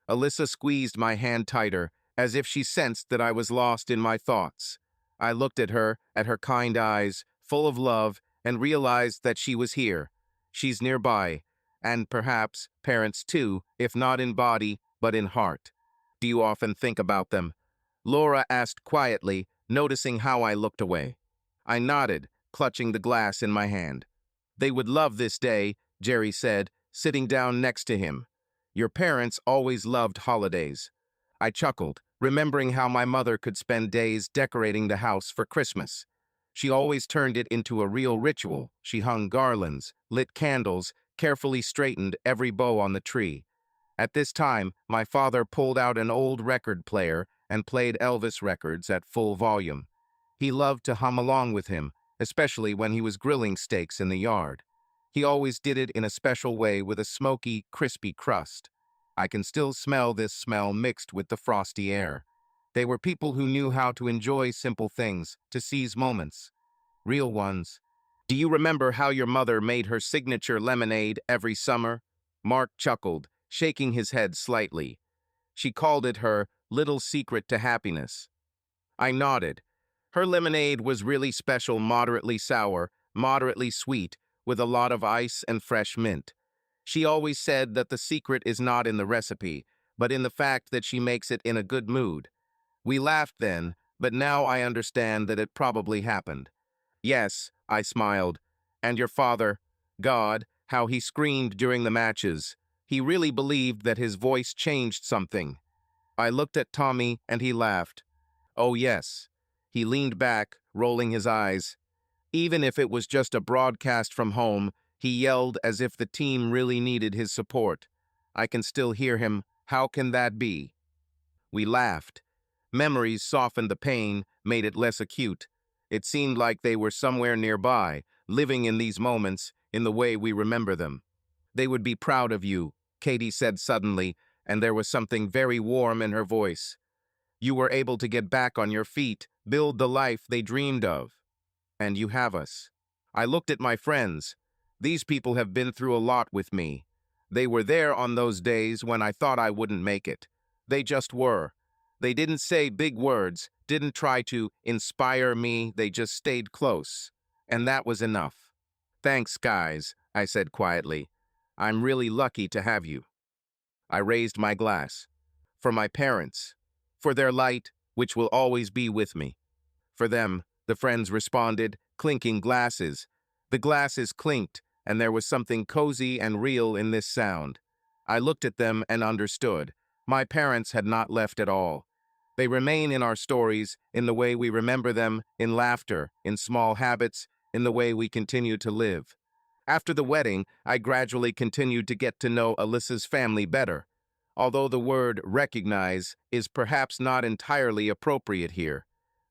Alyssa squeezed my hand tighter, as if she sensed that I was lost in my thoughts. I looked at her kind eyes, full of love, and realized that she was here. She's nearby, and perhaps parents too, if not in body, but in heart. Do you often think about them? Laura asked quietly, noticing how I looked away. I nodded, clutching the glass in my hand. "They would love this day," Jerry said, sitting down next to him. "Your parents always loved holidays." I chuckled, remembering how my mother could spend days decorating the house for Christmas. She always turned it into a real ritual. She hung garlands, lit candles, carefully straightened every bow on the tree. At this time, my father pulled out an old record player and played Elvis records at full volume. He loved to hum along with him, especially when he was grilling steaks in the yard. He always did it in a special way with a smoky, crispy crust. I can still smell this smell mixed with the frosty air. They were people who knew how to enjoy simple things, to seize moments. Real ones. "Do you remember how your mother made her signature lemonade every summer?" Mark chuckled, shaking his head slightly. "She called it her little secret to happiness." I nodded. Her lemonade was really special, moderately sour, moderately sweet, with a lot of ice and fresh mint. She always said that the secret is not in the recipe, but in the fact that she makes it in a good mood. We laughed then, but now I understand that it probably happened. Yes, I smiled. And your father, God, how he screamed during the matches. He really believed that his voice changed something. I looked at Tommy and he laughed. Oh yes. He leaned back, rolling his eyes. Even if it was just a broadcast from home, he yelled as if the team really needed his support. I can still hear him. How can that be? We laughed. Memories softened the pain, made it less acute. It seemed like they were somewhere nearby, living in these moments in the way we remember them. They would be proud of you, Katie said suddenly, and there was something very warm in her voice. You were able to get back on your feet, build the life they dreamed of. And you have us. I looked at my friends. These people have been through a lot with me. They were there on those days when I thought I wouldn't make it. They just were. They didn't say big words, didn't try to inspire me, they just stayed close. And that was enough. Thanks, guys, I said quietly. I'm really lucky to have you. I raised my glass. For my parents. For their light, which will always be with me. For them, the friends responded, clinking glasses. The glasses clinked, and there was something cozy and real in this sound. I looked at them and understood. My parents had not left at all. They remain in our stories, in the way we remember them, in laughter, in small habits, in the way we continue to live. After the wedding, I gradually continued to get to know Alyssa's family better. Although the word recognize is perhaps not entirely appropriate here.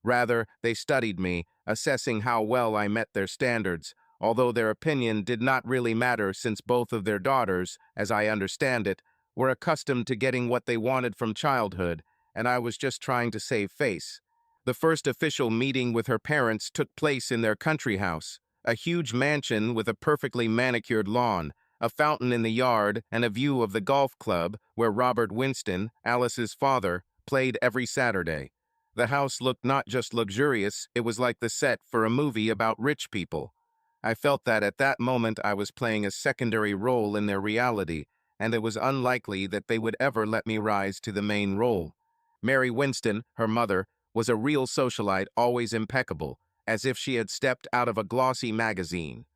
Rather, they studied me, assessing how well I met their standards, although their opinion did not really matter since both of their daughters, as I understand it, were accustomed to getting what they wanted from childhood, and I was just trying to save face. The first official meeting with her parents took place in their country house, a huge mansion with a perfectly manicured lawn, a fountain in the yard, and a view of the golf club where Robert Winston, Alice's father, played every Saturday. The house looked not just luxurious, it was like the set for a movie about rich people. I felt that at that moment I was playing a secondary role in their reality, and it was unlikely that they would ever let me rise to the main role. Mary Winston, her mother, was a real socialite, always impeccable, as if she had stepped out of a glossy magazine.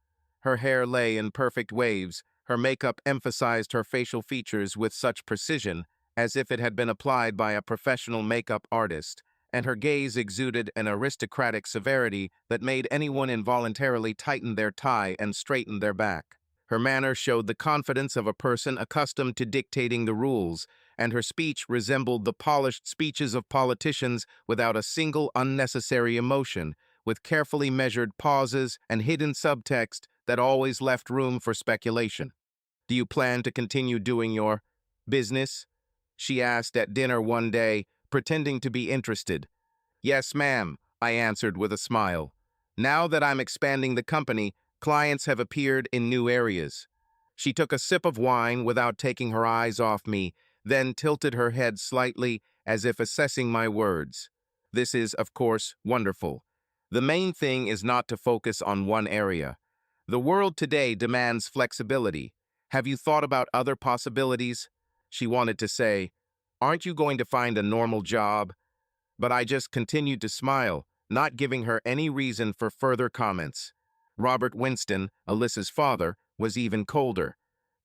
Her hair lay in perfect waves, her makeup emphasized her facial features with such precision, as if it had been applied by a professional makeup artist, and her gaze exuded an aristocratic severity that made anyone involuntarily tighten their tie and straighten their back. Her manner showed the confidence of a person accustomed to dictating the rules, and her speech resembled the polished speeches of politicians without a single unnecessary emotion, with carefully measured pauses and hidden subtext that always left room for speculation. Do you plan to continue doing your business? She asked at dinner one day, pretending to be interested. Yes, ma'am, I answered with a smile. Now that I'm expanding the company, clients have appeared in new areas. She took a sip of wine without taking her eyes off me, then tilted her head slightly as if assessing my words. This is, of course, wonderful. The main thing is not to focus on one area. The world today demands flexibility. Have you thought about other possibilities? She wanted to say, aren't you going to find a normal job? But I just continued to smile, not giving her any reason for further comments. Robert Winston, Alyssa's father, was even colder.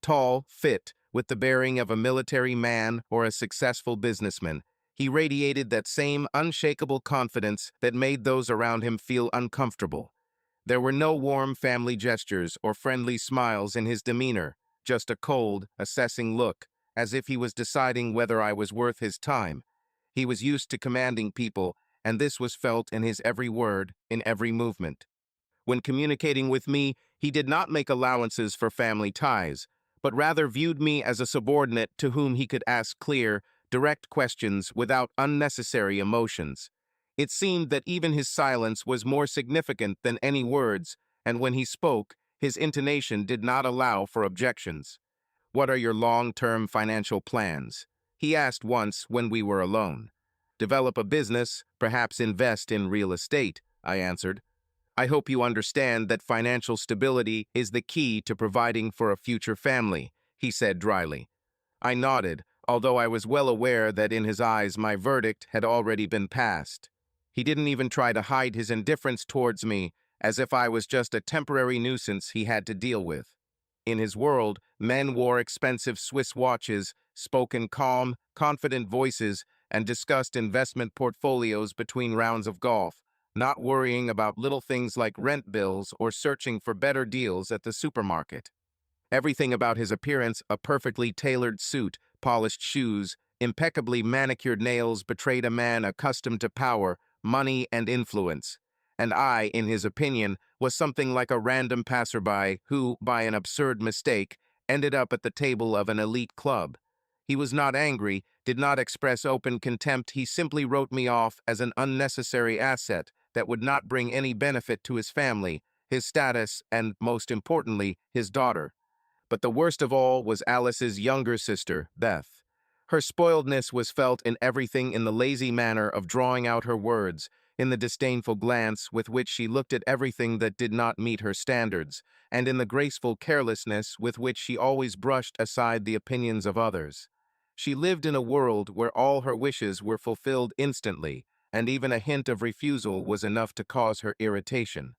Tall, fit, with the bearing of a military man or a successful businessman, he radiated that same unshakable confidence that made those around him feel uncomfortable. There were no warm family gestures or friendly smiles in his demeanor, just a cold, assessing look, as if he was deciding whether I was worth his time. He was used to commanding people, and this was felt in his every word, in every movement. When communicating with me, he did not make allowances for family ties, but rather viewed me as a subordinate to whom he could ask clear, direct questions without unnecessary emotions. It seemed that even his silence was more significant than any words, and when he spoke, his intonation did not allow for objections. What are your long-term financial plans? He asked once when we were alone. Develop a business, perhaps invest in real estate, I answered. I hope you understand that financial stability is the key to providing for a future family, he said dryly. I nodded, although I was well aware that in his eyes my verdict had already been passed. He didn't even try to hide his indifference towards me, as if I was just a temporary nuisance he had to deal with. In his world, men wore expensive Swiss watches, spoke in calm, confident voices, and discussed investment portfolios between rounds of golf, not worrying about little things like rent bills or searching for better deals at the supermarket. Everything about his appearance, a perfectly tailored suit, polished shoes, impeccably manicured nails, betrayed a man accustomed to power, money, and influence. And I, in his opinion, was something like a random passerby who, by an absurd mistake, ended up at the table of an elite club. He was not angry, did not express open contempt, he simply wrote me off as an unnecessary asset that would not bring any benefit to his family, his status, and, most importantly, his daughter. But the worst of all was Alice's younger sister, Beth. Her spoiledness was felt in everything, in the lazy manner of drawing out her words, in the disdainful glance with which she looked at everything that did not meet her standards, and in the graceful carelessness with which she always brushed aside the opinions of others. She lived in a world where all her wishes were fulfilled instantly, and even a hint of refusal was enough to cause her irritation.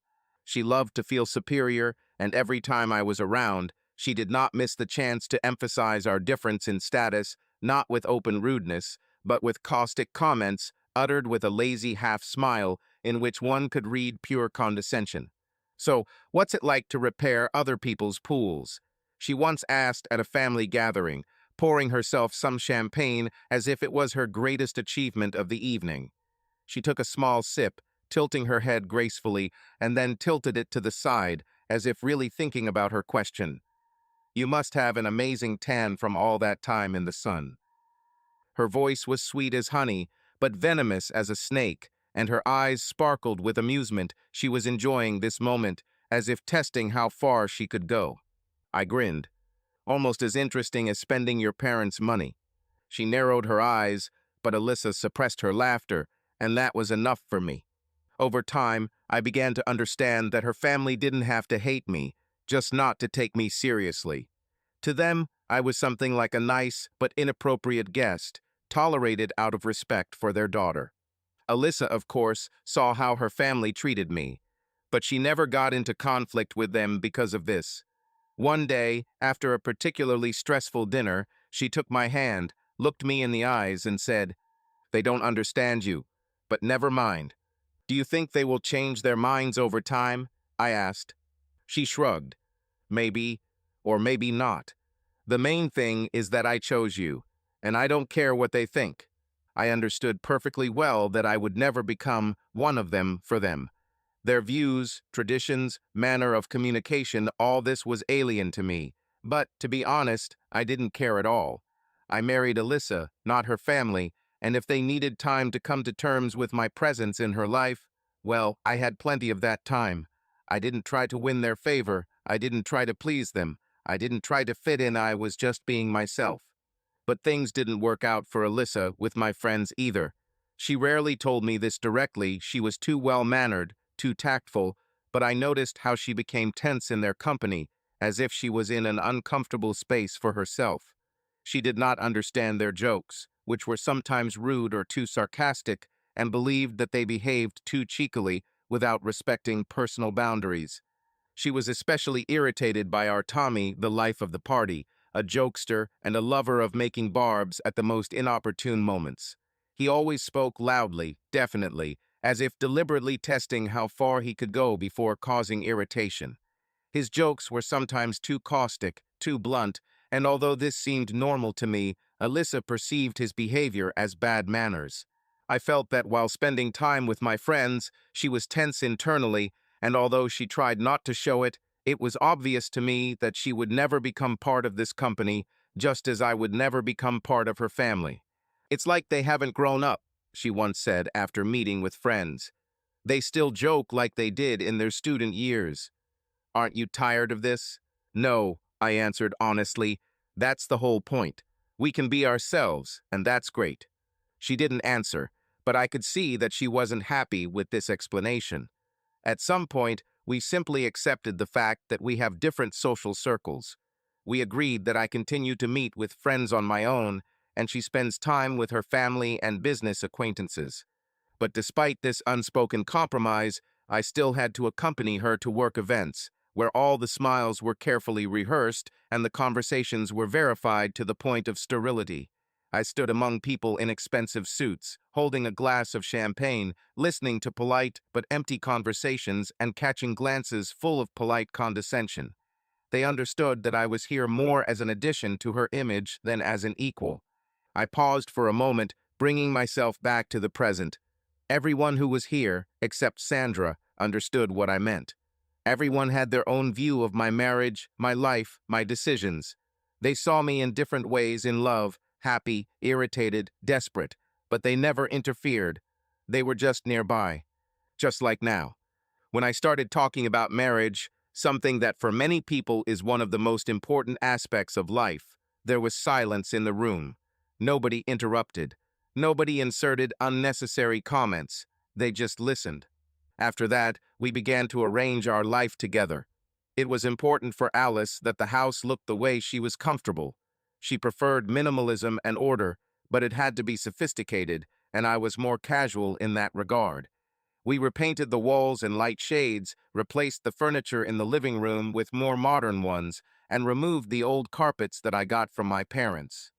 She loved to feel superior, and every time I was around, she did not miss the chance to emphasize our difference in status, not with open rudeness, but with caustic comments uttered with a lazy half-smile in which one could read pure condescension. "So, what's it like to repair other people's pools?" she once asked at a family gathering, pouring herself some champagne as if it was her greatest achievement of the evening. She took a small sip, tilting her head gracefully, and then tilted it to the side, as if really thinking about her question. "You must have an amazing tan from all that time in the sun." Her voice was sweet as honey, but venomous as a snake, and her eyes sparkled with amusement. She was enjoying this moment, as if testing how far she could go. I grinned. "Almost as interesting as spending your parents' money." She narrowed her eyes, but Alyssa suppressed her laughter, and that was enough for me. Over time, I began to understand that her family didn't have to hate me, just not to take me seriously. To them, I was something like a nice but inappropriate guest, tolerated out of respect for their daughter. Alyssa, of course, saw how her family treated me, but she never got into conflict with them because of this. One day, after a particularly stressful dinner, she took my hand, looked me in the eyes, and said, "They don't understand you, but never mind. Do you think they will change their minds over time?" I asked. She shrugged. "Maybe, or maybe not. The main thing is that I chose you, and I don't care what they think." I understood perfectly well that I would never become one of them for them. Their views, traditions, manner of communication, all this was alien to me. But, to be honest, I didn't care at all. I married Alyssa, not her family, and if they needed time to come to terms with my presence in her life, well, I had plenty of that time. I didn't try to win their favor. I didn't try to please them. I didn't try to fit in. I was just being myself. But things didn't work out for Alyssa with my friends either. She rarely told me this directly. She was too well-mannered, too tactful, but I noticed how she became tense in their company, as if she was in an uncomfortable space for herself. She did not understand their jokes, which were sometimes rude or too sarcastic, and believed that they behaved too cheekily without respecting personal boundaries. She was especially irritated by our Tommy, the life of the party, a jokester and a lover of making barbs at the most inopportune moments. He always spoke loudly, definitely, as if deliberately testing how far he could go before causing irritation. His jokes were sometimes too caustic, too blunt, and although this seemed normal to me, Alyssa perceived his behavior as bad manners. I felt that while spending time with my friends, she was tense internally, and although she tried not to show it, it was obvious to me that she would never become part of this company, just as I would never become part of her family. "It's like they haven't grown up," she once said after meeting with friends. "They still joke like they did in their student years." "Aren't you tired of this?" "No," I answered honestly. "That's the whole point. We can be ourselves, and that's great." She didn't answer, but I could see that she wasn't happy with this explanation. At some point, we simply accepted the fact that we have different social circles. We agreed that I continue to meet with friends on my own, and she spends time with her family and business acquaintances. But despite this unspoken compromise, I still had to accompany her to work events, where all the smiles were carefully rehearsed and the conversations were verified to the point of sterility. I stood among people in expensive suits, holding a glass of champagne, listening to polite but empty conversations and catching glances full of polite condescension. They understood that I was here more as an addition to her image than as an equal. I paused for a moment, bringing myself back to the present. Everyone who was here, except Sandra, understood what I meant. Everyone had their own view of my marriage, my life, my decisions. They saw me in different ways in love, happy, irritated, desperate, but they never interfered. They were just nearby, just like now. When I started talking about marriage, something that for many people is one of the most important aspects of life, there was silence in the room. Nobody interrupted. Nobody inserted unnecessary comments. They just listened. After that, we began to arrange our life together. It was important for Alice that the house looked the way she was comfortable. She preferred minimalism and order, but it had to be sophisticated, and I was more casual in that regard. We repainted the walls and light shades, replaced the furniture in the living room with more modern ones, and removed the old carpets that I got from my parents.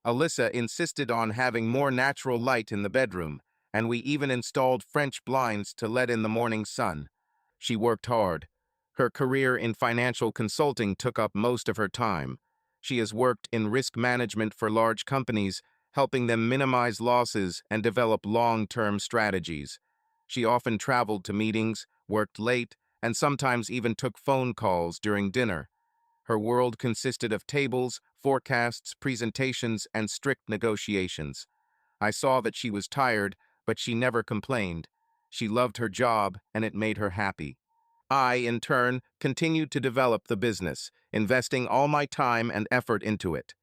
Alyssa insisted on having more natural light in the bedroom, and we even installed French blinds to let in the morning sun. She worked hard. Her career in financial consulting took up most of her time. She has worked in risk management for large companies, helping them minimize losses and develop long-term strategies. She often traveled to meetings, worked late, and sometimes even took phone calls during dinner. Her world consisted of tables, forecasts, presentations, and strict negotiations. I saw that she was tired, but she never complained. She loved her job, and it made her happy. I, in turn, continued to develop the business, investing all my time and effort into it.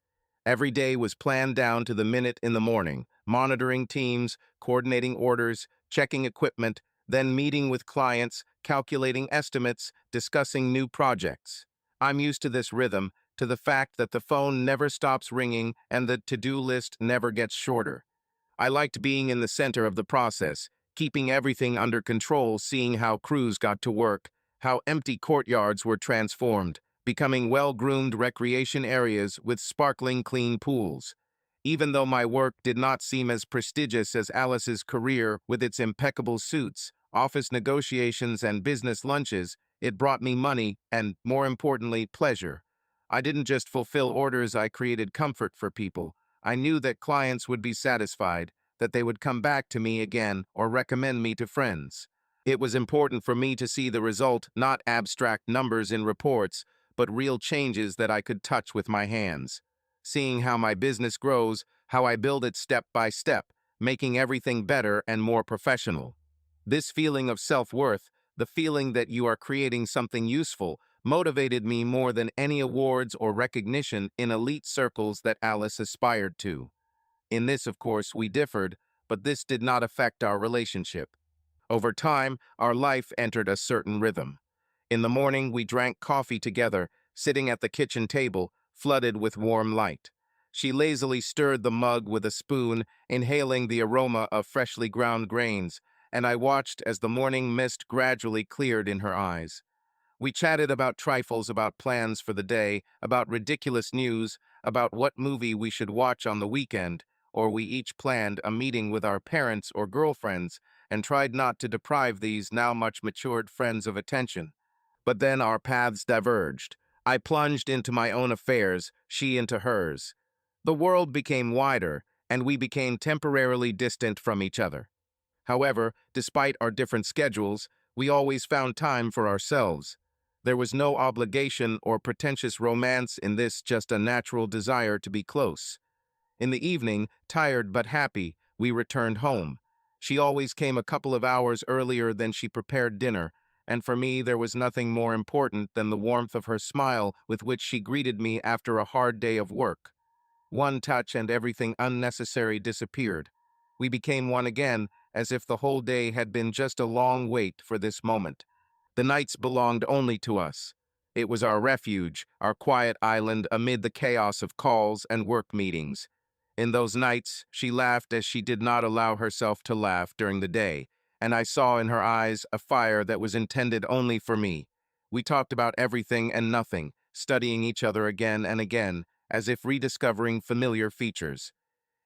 Every day was planned down to the minute in the morning, monitoring teams, coordinating orders, checking equipment, then meeting with clients, calculating estimates, discussing new projects. I'm used to this rhythm, to the fact that the phone never stops ringing and the to-do list never gets shorter. I liked being in the center of the process, keeping everything under control, seeing how crews got to work, how empty courtyards were transformed, becoming well-groomed recreation areas with sparkling clean pools. Even though my work did not seem as prestigious as Alice's career with its impeccable suits, office negotiations, and business lunches, it brought me money and, more importantly, pleasure. I didn't just fulfill orders, I created comfort for people. I knew that clients would be satisfied, that they would come back to me again or recommend me to friends. It was important for me to see the result, not abstract numbers in reports, but real changes that I could touch with my hands. Seeing how my business grows, how I build it step by step, making everything better and more professional. This feeling of self-worth, the feeling that you are creating something useful, motivated me more than any awards or recognition in elite circles that Alice aspired to. In this, of course, we differed, but this did not affect our relationship. Over time, our life entered a certain rhythm. In the morning, we drank coffee together, sitting at the kitchen table, flooded with warm light. She lazily stirred the mug with a spoon, inhaling the aroma of freshly ground grains, and I watched as the morning mist gradually cleared in her eyes. We chatted about trifles, about plans for the day, about ridiculous news, about what movie we should watch on the weekend, or we each planned a meeting with our parents or girlfriends and tried not to deprive these now much matured friends of attention. But then our paths diverged. I plunged into my own affairs, she into hers. The world became wider, and we became temporarily distant from each other. However, despite our different schedules, we always found time for ourselves. There was no obligation or pretentious romance in this, just a natural desire to be close. In the evening, tired but happy, we returned home. She always came a couple of hours earlier than she prepared dinner, and for me there was nothing more important than the warmth of her smile with which she greeted me after a hard day of work. One touch and everything unnecessary disappeared. We became one again, as if the whole day had been just a long wait for this moment. The nights belonged only to us. It was our refuge, our quiet island amid the chaos of calls and work meetings. In those nights, she laughed as she did not allow herself to laugh during the day, and I saw in her eyes a fire that was intended only for me. We talked about everything and nothing, studying each other again and again, as if rediscovering familiar features.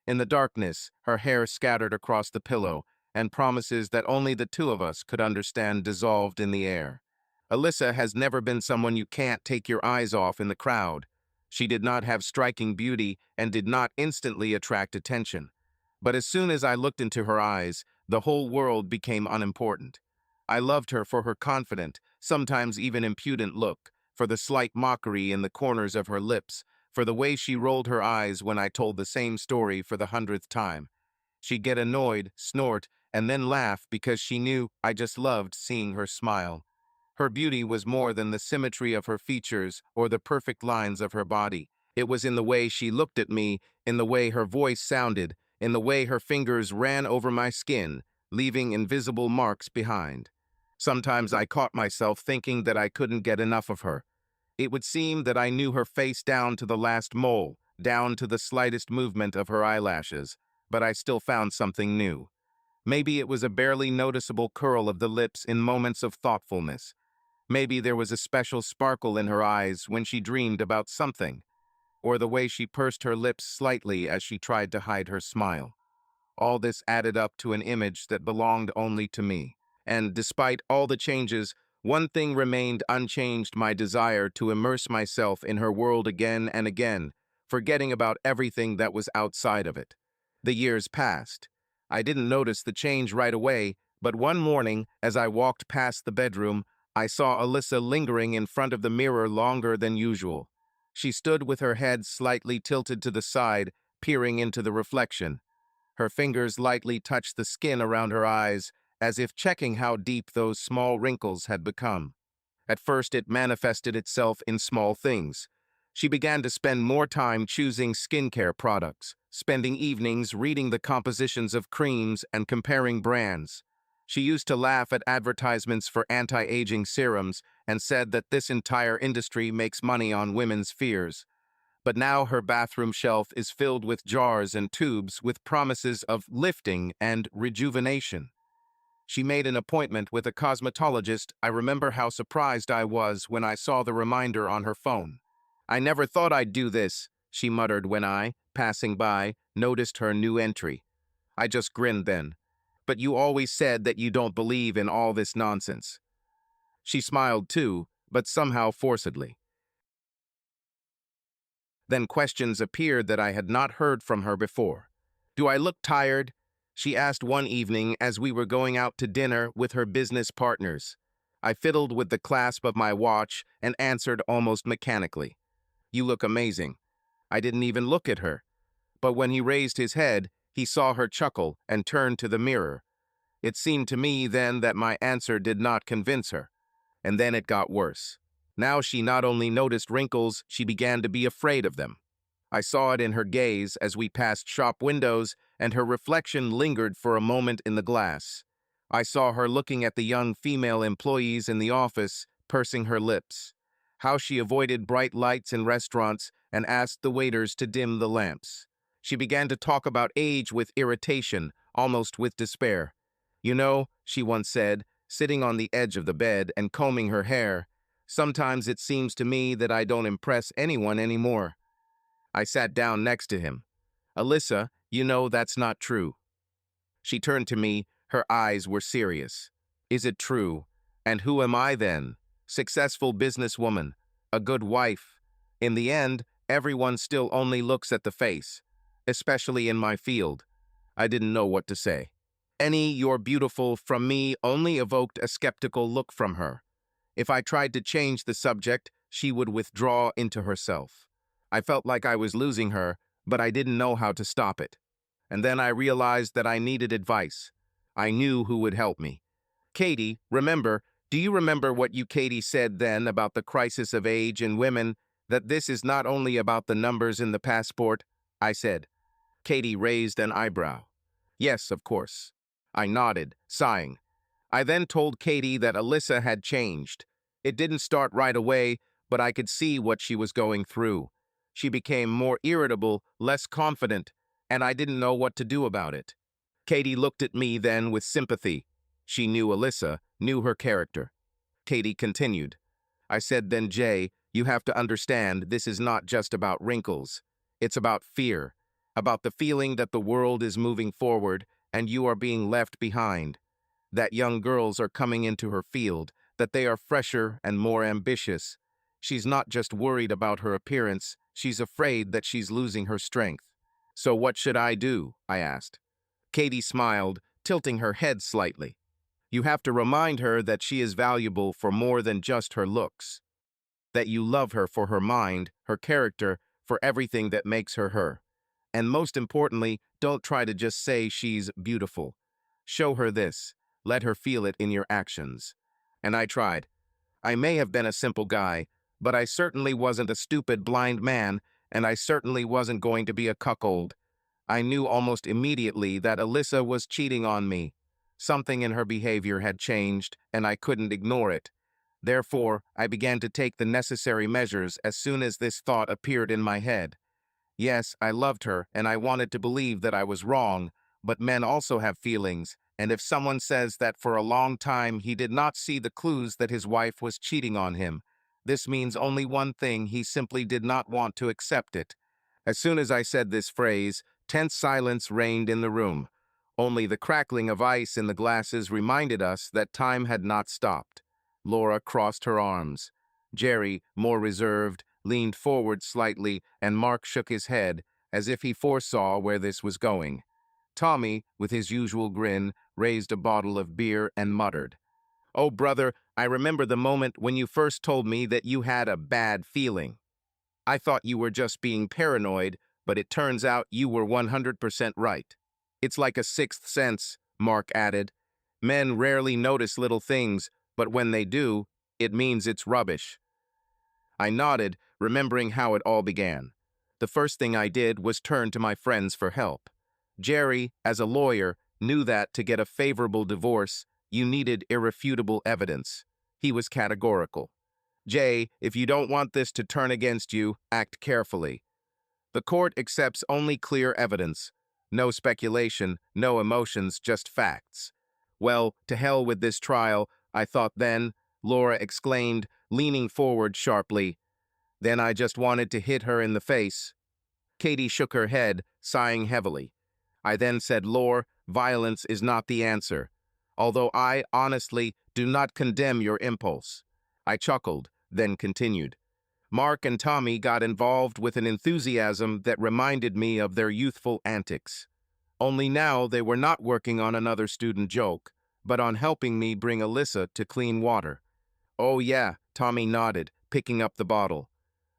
In the darkness, her hair scattered across the pillow, and promises that only the two of us could understand dissolved in the air. Alyssa has never been someone you can't take your eyes off in the crowd. She did not have striking beauty and did not instantly attract attention. But as soon as I looked into her eyes, the whole world became unimportant. I loved her for her confident, sometimes even impudent look, for the slight mockery in the corners of her lips, for the way she rolled her eyes when I told the same story for the 100th time. She'd get annoyed, snort, and then laugh because she knew I just loved seeing her smile. Her beauty was more than the symmetry of her features or the perfect lines of her body. It was in the way she looked at me, in the way her voice sounded, in the way her fingers ran over my skin, leaving invisible marks behind. Sometimes I caught myself thinking that I couldn't get enough of her. It would seem that I knew her face down to the last mole, down to the slightest movement of her eyelashes, but I still found something new. Maybe it was a barely noticeable curl of the lips in moments of thoughtfulness. Maybe there was a special sparkle in her eyes when she dreamed about something, or the way she pursed her lips slightly as she tried to hide her smile. All this added up to an image that belonged only to me. And despite all the changes, one thing remained unchanged: my desire to immerse myself in her world again and again, forgetting about everything that was outside of it. The years passed. I didn't notice the change right away, but one morning, as I walked past the bedroom, I saw Alyssa lingering in front of the mirror longer than usual. She stood with her head slightly tilted to the side, peering into the reflection. Her fingers lightly touched the skin around her eyes, as if checking how deep those small wrinkles had become. At first, it manifested itself in small things. She began to spend more time choosing skincare products, spending evenings reading the compositions of creams and comparing brands. She used to laugh at advertisements for anti-aging serums and said that this entire industry makes money on women's fears. But now her bathroom shelf is filled with jars and tubes with promises of lifting and rejuvenation. She made an appointment with a cosmetologist. I remember how surprised I was when I saw the reminder on her phone. "I never thought I'd do this," she muttered when I, passing by, noticed her new entry. I just grinned then. "But you always said that you don't believe in all this nonsense." She smiled too, but somehow forcedly. Then questions appeared that I had not heard from her before. "Do I look tired?" she asked one evening as we were going out to dinner with her business partners. I fiddled with the clasp of my watch and answered almost mechanically, "You look amazing." I didn't even look at her, but when he raised his head, he saw her chuckle and turned to the mirror. It seemed to me then that my answer did not convince her. And then it got worse. Now she not only noticed wrinkles, she began to be afraid of them. I saw it in her gaze as we passed shop windows, and her reflection lingered for a moment in the glass. I saw her looking at the young female employees in the office, pursing her lips. How she avoided bright lights in restaurants and asked the waiters to dim the lamps. She began to talk about age with irritation, almost with despair. "You know," she once said, sitting on the edge of the bed and combing her hair, "sometimes it seems to me that I don't impress anyone anymore." I sat down next to him. "Alyssa, you know that's not true." She turned to me, her eyes were serious. "Is it true? And who am I then? Successful businesswoman, a good wife. In the end, everyone still only looks at the face, especially in my field." I didn't know what to say. Any "you're beautiful" from me only evoked a skeptical look from her. If I tried to change the subject, she would withdraw into herself. I felt like I was losing her, but I didn't know how to stop it. And then I realized that I needed advice. I knew who would help me. "Katie, do you remember what Katie said then about the crisis of age in women, that this is not only about the numbers in the passport?" I said. Katie raised an eyebrow. "Yes, of course." I nodded, sighing. I then told Katie that Alyssa had changed. It didn't start right away, but I could see what she was going through. She became more irritable, less confident, and I didn't know what to do about it. Katie looked at me then with sympathy. She knew Alyssa, knew her character. Katie continued. I said then, Jay, you have to understand this is not just about wrinkles. It's about fear, about the feeling that the world is moving forward and you are being left behind, that young girls are coming into her field, that they are fresher and more ambitious. She's not just worried about her appearance, she's afraid that she's losing her strength. So what should I do? I asked. Katie smiled, tilting her head slightly. You have to remind her that she is valuable for more than just her looks, that you love her for her mind, her character, for everything that makes her her. And most importantly, don't try to just say she's beautiful. Show her this. Let her feel it in your actions. And I tried. I may have been a simple guy, but I certainly wasn't a stupid blind man, and I certainly wasn't going to be a cuckold. I knew almost immediately that Alyssa was cheating on me. Something in her behavior had changed, and I couldn't ignore it. Therefore, I began to take the necessary measures as soon as this thought appeared in my head. Yes, I loved her, and I wanted to believe that I was wrong, but men also have feelings, and if someone says that for a long time he did not see the clues that his wife was cheating on him, this means only one thing: he simply did not want to accept it. As soon as I said this phrase, tense silence reigned in the room. Only the crackling of ice in the glasses reminded us that time had not stopped. Laura crossed her arms. Jerry, more reserved, leaned forward slightly, and Mark shook his head, as if he foresaw where this was going. Tommy, with his usual grin, raised a bottle of beer and muttered, "Oh, brother, I remember the moment when you first told me that you had a bad feeling. I thought you were just being paranoid, but it turns out you were 100% right." "It's like a sixth sense," Mark added. "Men rarely notice little things, but when they do, it means it's rubbish." I nodded, remembering how it all began. The first thing I did was turn to my friends for help. Jerry, as a lawyer, knew that to get a favorable divorce, you needed irrefutable evidence. He was categorical. "Jay, if you don't want this to turn against you, act carefully. The court accepts only clear evidence. No speculation, no emotions, just facts." "Well, to hell with this trial," I thought then, Laura exclaimed, leaning forward sharply. "Then I just wanted to hit her in the face." Katie shook her head, sighing heavily. I then said, "Lore, violence is not the answer. Although I, honestly, do not condemn your impulse." I chuckled, then continued. Mark and Tommy got involved with an enthusiasm that reminded me of their youthful antics. Only now they were not working on another student joke, but on helping me bring Alyssa to clean water. "Oh yeah," Tommy nodded, picking up the bottle.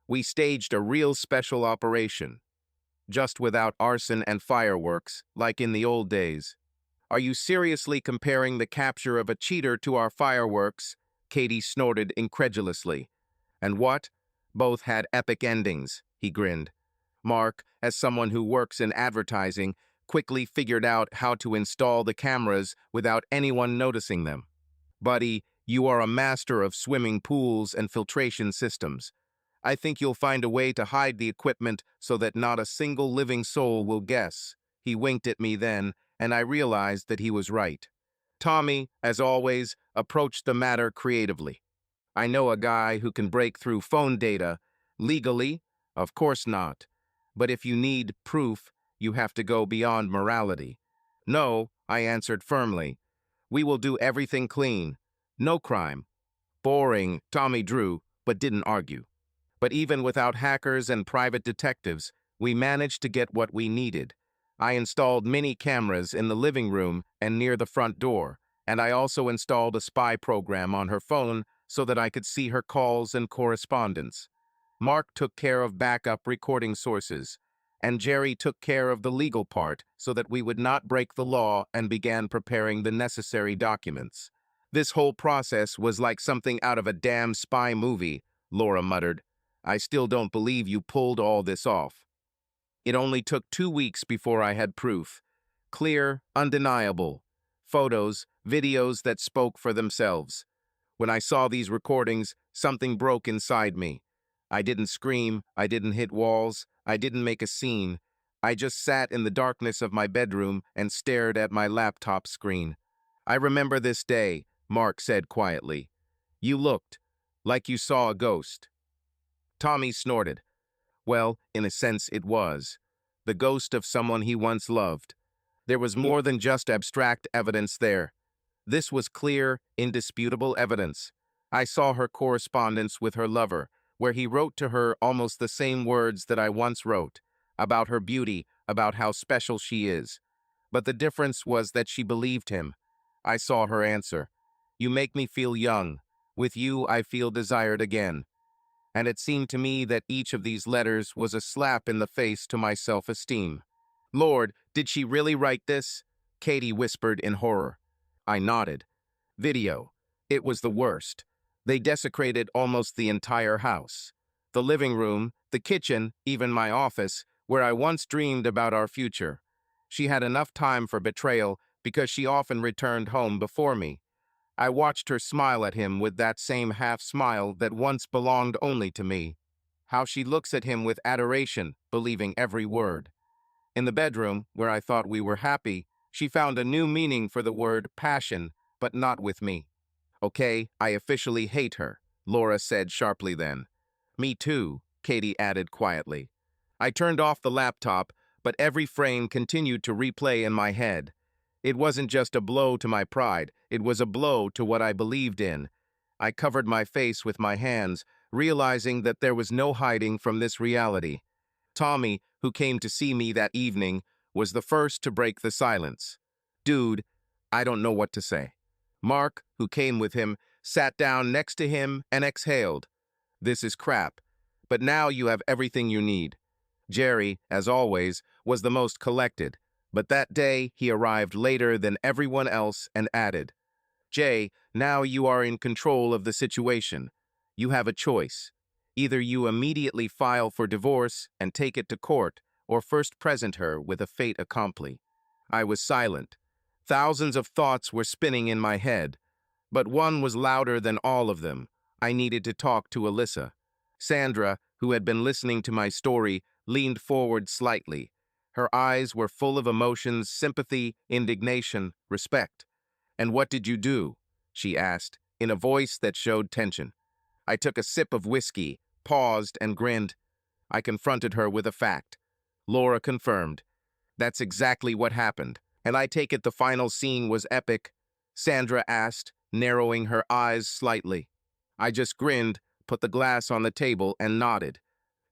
"We staged a real special operation. Just without arson and fireworks, like in the old days." "Are you seriously comparing the capture of a cheater to our fireworks?" Katie snorted incredulously. "And what? Both had epic endings," he grinned. Mark, as someone who works in advertising, quickly figured out how to install the cameras without anyone noticing them. "Buddy, you are a master of swimming pools and filtration systems. I think you'll find a way to hide the equipment so that not a single living soul will guess." He winked at me then, and I realized that he was right. Tommy, as always, approached the matter creatively. "I know a guy who can break through phone data. Legally? Of course not. But if you need proof, you have to go beyond morality." "No," I answered firmly. "We will do everything clean. No crime." "Boring," Tommy drew, but didn't argue. But even without hackers and private detectives, we managed to get what we needed. I installed mini cameras in the living room and near the front door, and I also installed a spy program on her phone so that I could see her calls and correspondence. Mark took care of backup recording sources, and Jerry took care of the legal part so that we would not break the law, and began preparing the necessary documents. "This whole process was like something out of a damn spy movie," Laura muttered. "I still don't believe you pulled all this off." It only took 2 weeks before I had proof. Clear, undeniable. Photos, videos that spoke for themselves. When I saw these recordings, something broke inside me. I didn't scream, I didn't hit walls, I didn't make a scene. I just sat in the darkness of my bedroom and stared at my laptop screen. I remember this day, Mark said quietly. You looked like you saw a ghost. Tommy snorted. Well, in a sense it was. The ghost of someone he once loved. There was more than just abstract evidence there. This was clear, indisputable evidence. I saw her correspondence with her lover, where he wrote to her almost the same words that I once wrote, about her beauty, about how special she is. But the difference was that she believed him. I saw her answer. You make me feel young. With you, I feel desired again. And it seemed to me that each of these letters was a slap in the face to my self-esteem. Lord, did she really write this? Katie whispered in horror. I nodded. Video. It was the worst. They desecrated almost the entire house. The living room, the kitchen, even my office, where I once dreamed about our future. She had enough time for betrayal because she often returned home before me. I watched her smile at him with that same half-smile that once belonged only to me. How she looks at him with adoration, believing every word. In the bedroom, where I thought we were happy, she found a new meaning for the word passion, but not with me. Okay, I officially hate her, Laura said sharply then. Me too, Katie added quietly. I turned off the laptop, but every frame continued to replay in my head. It wasn't just a blow to my pride, it was a blow to what I believed in. I covered my face with my hands, realizing that there was no hiding from this reality. Tommy, who came to see me that evening, was the first to break the silence. Dude, I don't know what to say. Mark, who came with him, sat down next to him and exhaled. This is crap, but now you have everything you need. Jerry, as always, was the most collected, but that day he arrived later than everyone else and added, Jay, now you are in control of the situation. You have a choice. Either you immediately file for divorce and take it to court, or first present her with a fait accompli. I was silent. Thousands of thoughts were spinning in my head, but one was louder than all of them. I needed to talk to Alyssa. Sandra, who had been listening to my story, leaned forward slightly. Her eyes were full of emotions, sympathy, indignation, respect. "And what did you do?" she asked, in a voice that showed tension. I took a sip of whiskey, paused, and grinned. I confronted her with a fact. Laura confirmed. That's exactly what happened. And I take it the final scene was epic? Sandra asked, narrowing her eyes slightly. I just grinned, put the glass on the table, and nodded.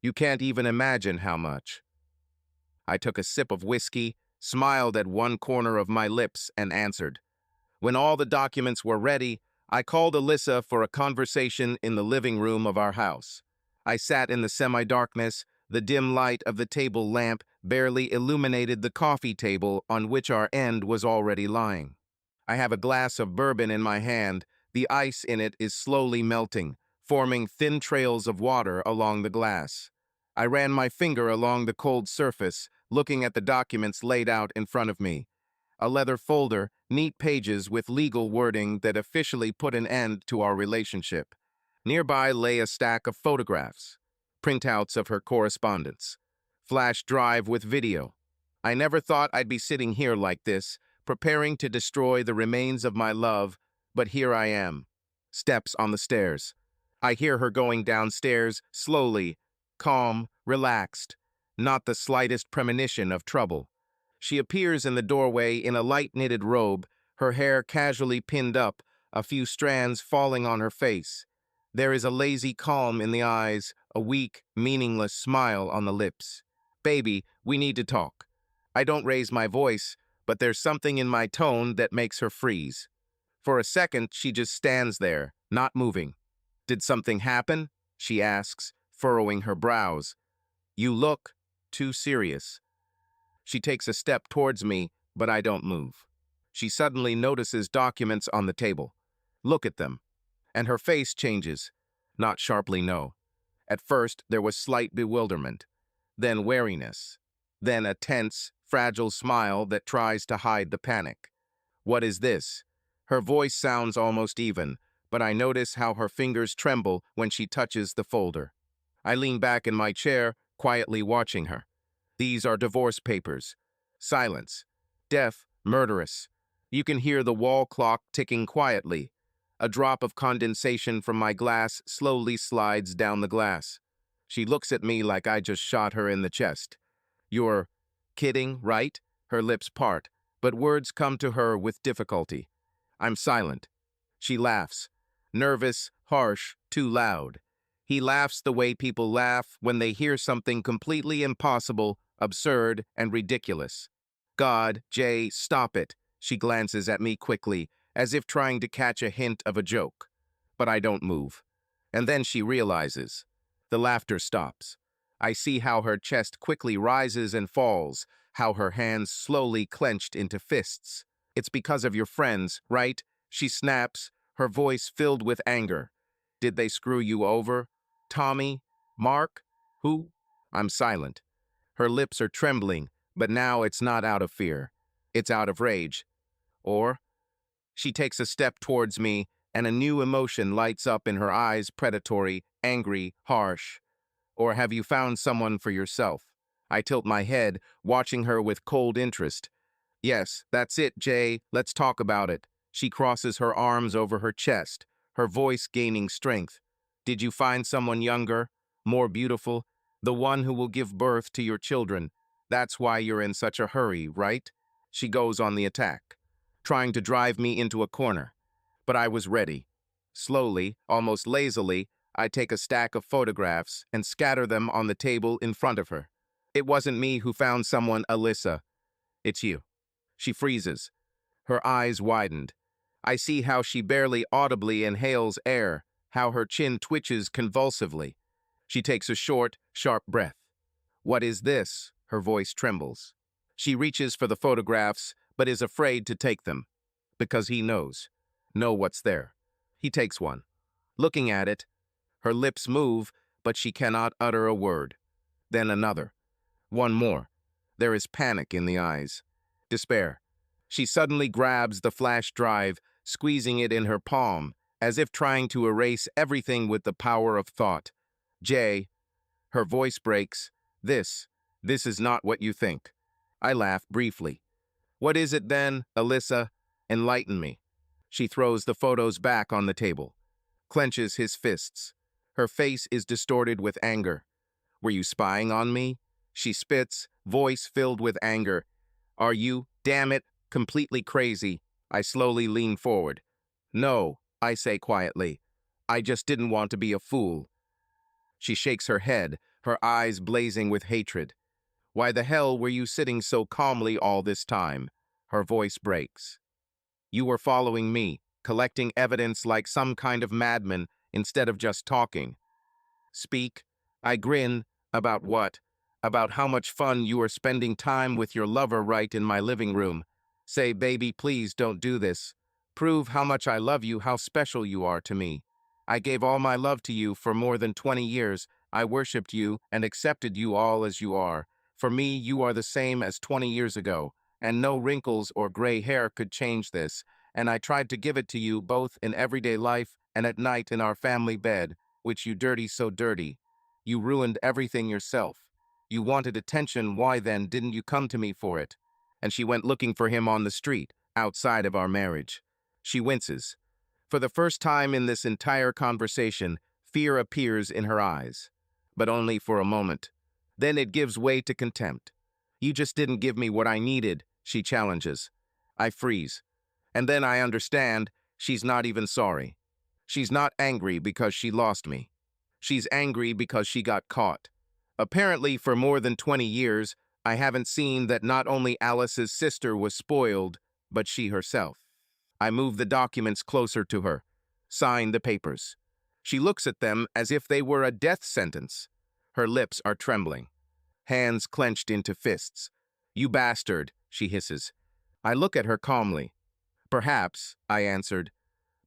You can't even imagine how much. I took a sip of whiskey, smiled at one corner of my lips, and answered. When all the documents were ready, I called Alyssa for a conversation in the living room of our house. I sat in the semi-darkness. The dim light of the table lamp barely illuminated the coffee table on which our end was already lying. I have a glass of bourbon in my hand. The ice in it is slowly melting, forming thin trails of water along the glass. I ran my finger along the cold surface, looking at the documents laid out in front of me. A leather folder, neat pages with legal wording that officially put an end to our relationship. Nearby lay a stack of photographs, printouts of her correspondence, flash drive with video. I never thought I'd be sitting here like this, preparing to destroy the remains of my love, but here I am. Steps on the stairs. I hear her going downstairs, slowly, calm, relaxed, not the slightest premonition of trouble. She appears in the doorway in a light knitted robe, her hair casually pinned up, a few strands falling on her face. There is a lazy calm in the eyes, a weak, meaningless smile on the lips. Baby, we need to talk. I don't raise my voice, but there's something in my tone that makes her freeze. For a second, she just stands there, not moving. Did something happen? She asks, furrowing her brows. You look too serious. She takes a step towards me, but I don't move. She suddenly notices documents on the table. Look at them. And her face changes. Not sharply, no. At first, there was slight bewilderment, then wariness, then a tense, fragile smile that tries to hide the panic. What is this? Her voice sounds almost even, but I notice how her fingers tremble when she touches the folder. I lean back in my chair, quietly watching her. These are divorce papers. Silence. Deaf, murderous. You can hear the wall clock ticking quietly. A drop of condensation from my glass slowly slides down the glass. She looks at me like I just shot her in the chest. You're kidding, right? Her lips part, but words come to her with difficulty. I'm silent. She laughs. Nervous, harsh, too loud. He laughs the way people laugh when they hear something completely impossible, absurd, and ridiculous. God, Jay, stop it. She glances at me quickly, as if trying to catch a hint of a joke. But I don't move. And then she realizes. The laughter stops. I see how her chest quickly rises and falls, how her hands slowly clenched into fists. It's because of your friends, right? She snaps, her voice filled with anger. Did they screw you over? Tommy? Mark? Who? I'm silent. Her lips are trembling, but now it's not out of fear. It's out of rage. Or, she takes a step towards me, and a new emotion lights up in her eyes, predatory, angry, harsh. Or have you found someone for yourself? I tilt my head, watching her with cold interest. Yes, that's it, Jay. Let's talk about it. She crosses her arms over her chest, her voice gaining strength. Did you find someone younger, more beautiful, the one who will give birth to your children? That's why you're in such a hurry, right? She goes on the attack, trying to drive me into a corner. But I was ready. Slowly, almost lazily, I take a stack of photographs and scatter them on the table in front of her. It wasn't me who found someone, Alyssa. It's you. She freezes. Her eyes widened. I see how she barely audibly inhales air, how her chin twitches convulsively. She takes a short, sharp breath. What is this? Her voice trembles. She reaches for the photographs, but is afraid to take them. Because he know what's there. He takes one. Looking at it, her lips move, but she cannot utter a word. Then another. One more. There is panic in the eyes. Despair. She suddenly grabs the flash drive, squeezing it in her palm, as if trying to erase everything with the power of thought. Jay, her voice breaks. This is not what you think. I laugh briefly. What is it then, Alyssa? Enlighten me. She throws the photos back on the table, clenches his fists. Her face is distorted with anger. Were you spying on me? She spits, voice filled with anger. Are you, damn it, completely crazy? I slowly lean forward. No, I say quietly. I just didn't want to be a fool. She shakes her head, her eyes blazing with hatred. Why the hell were you sitting so calmly all this time? Her voice breaks. You were following me, collecting evidence like some kind of madman instead of just talking. Speak. I grin. About what? About how much fun you are spending time with your lover right in my living room. Say, baby, please don't do this. Prove how much I love you, how special you are to me. I gave all my love to you for more than 20 years. I worshipped you and accepted you all as you are. For me, you are the same as 20 years ago, and no wrinkles or gray hair could change this. And I tried to give it to you both in everyday life and at night in our family bed, which you dirty so dirty. You ruined everything yourself. You wanted attention, why then didn't you come to me for it? And she went looking for him on the street, outside of our marriage. She winces. For the first time in this entire conversation, fear appears in her eyes. But only for a moment. Then it gives way to contempt. You just didn't give me what I needed, she challenges. I freeze. And then I understand she's not even sorry. She's not angry because she lost me. She's angry because she got caught. Apparently, for more than 20 years, I haven't seen that not only Alice's sister was spoiled, but she herself. I move the documents closer to her, sign the papers. She looks at them as if they were a death sentence. Her lips are trembling, hands clenched into fists. You bastard, she hisses. I look at her calmly. Perhaps, I answered,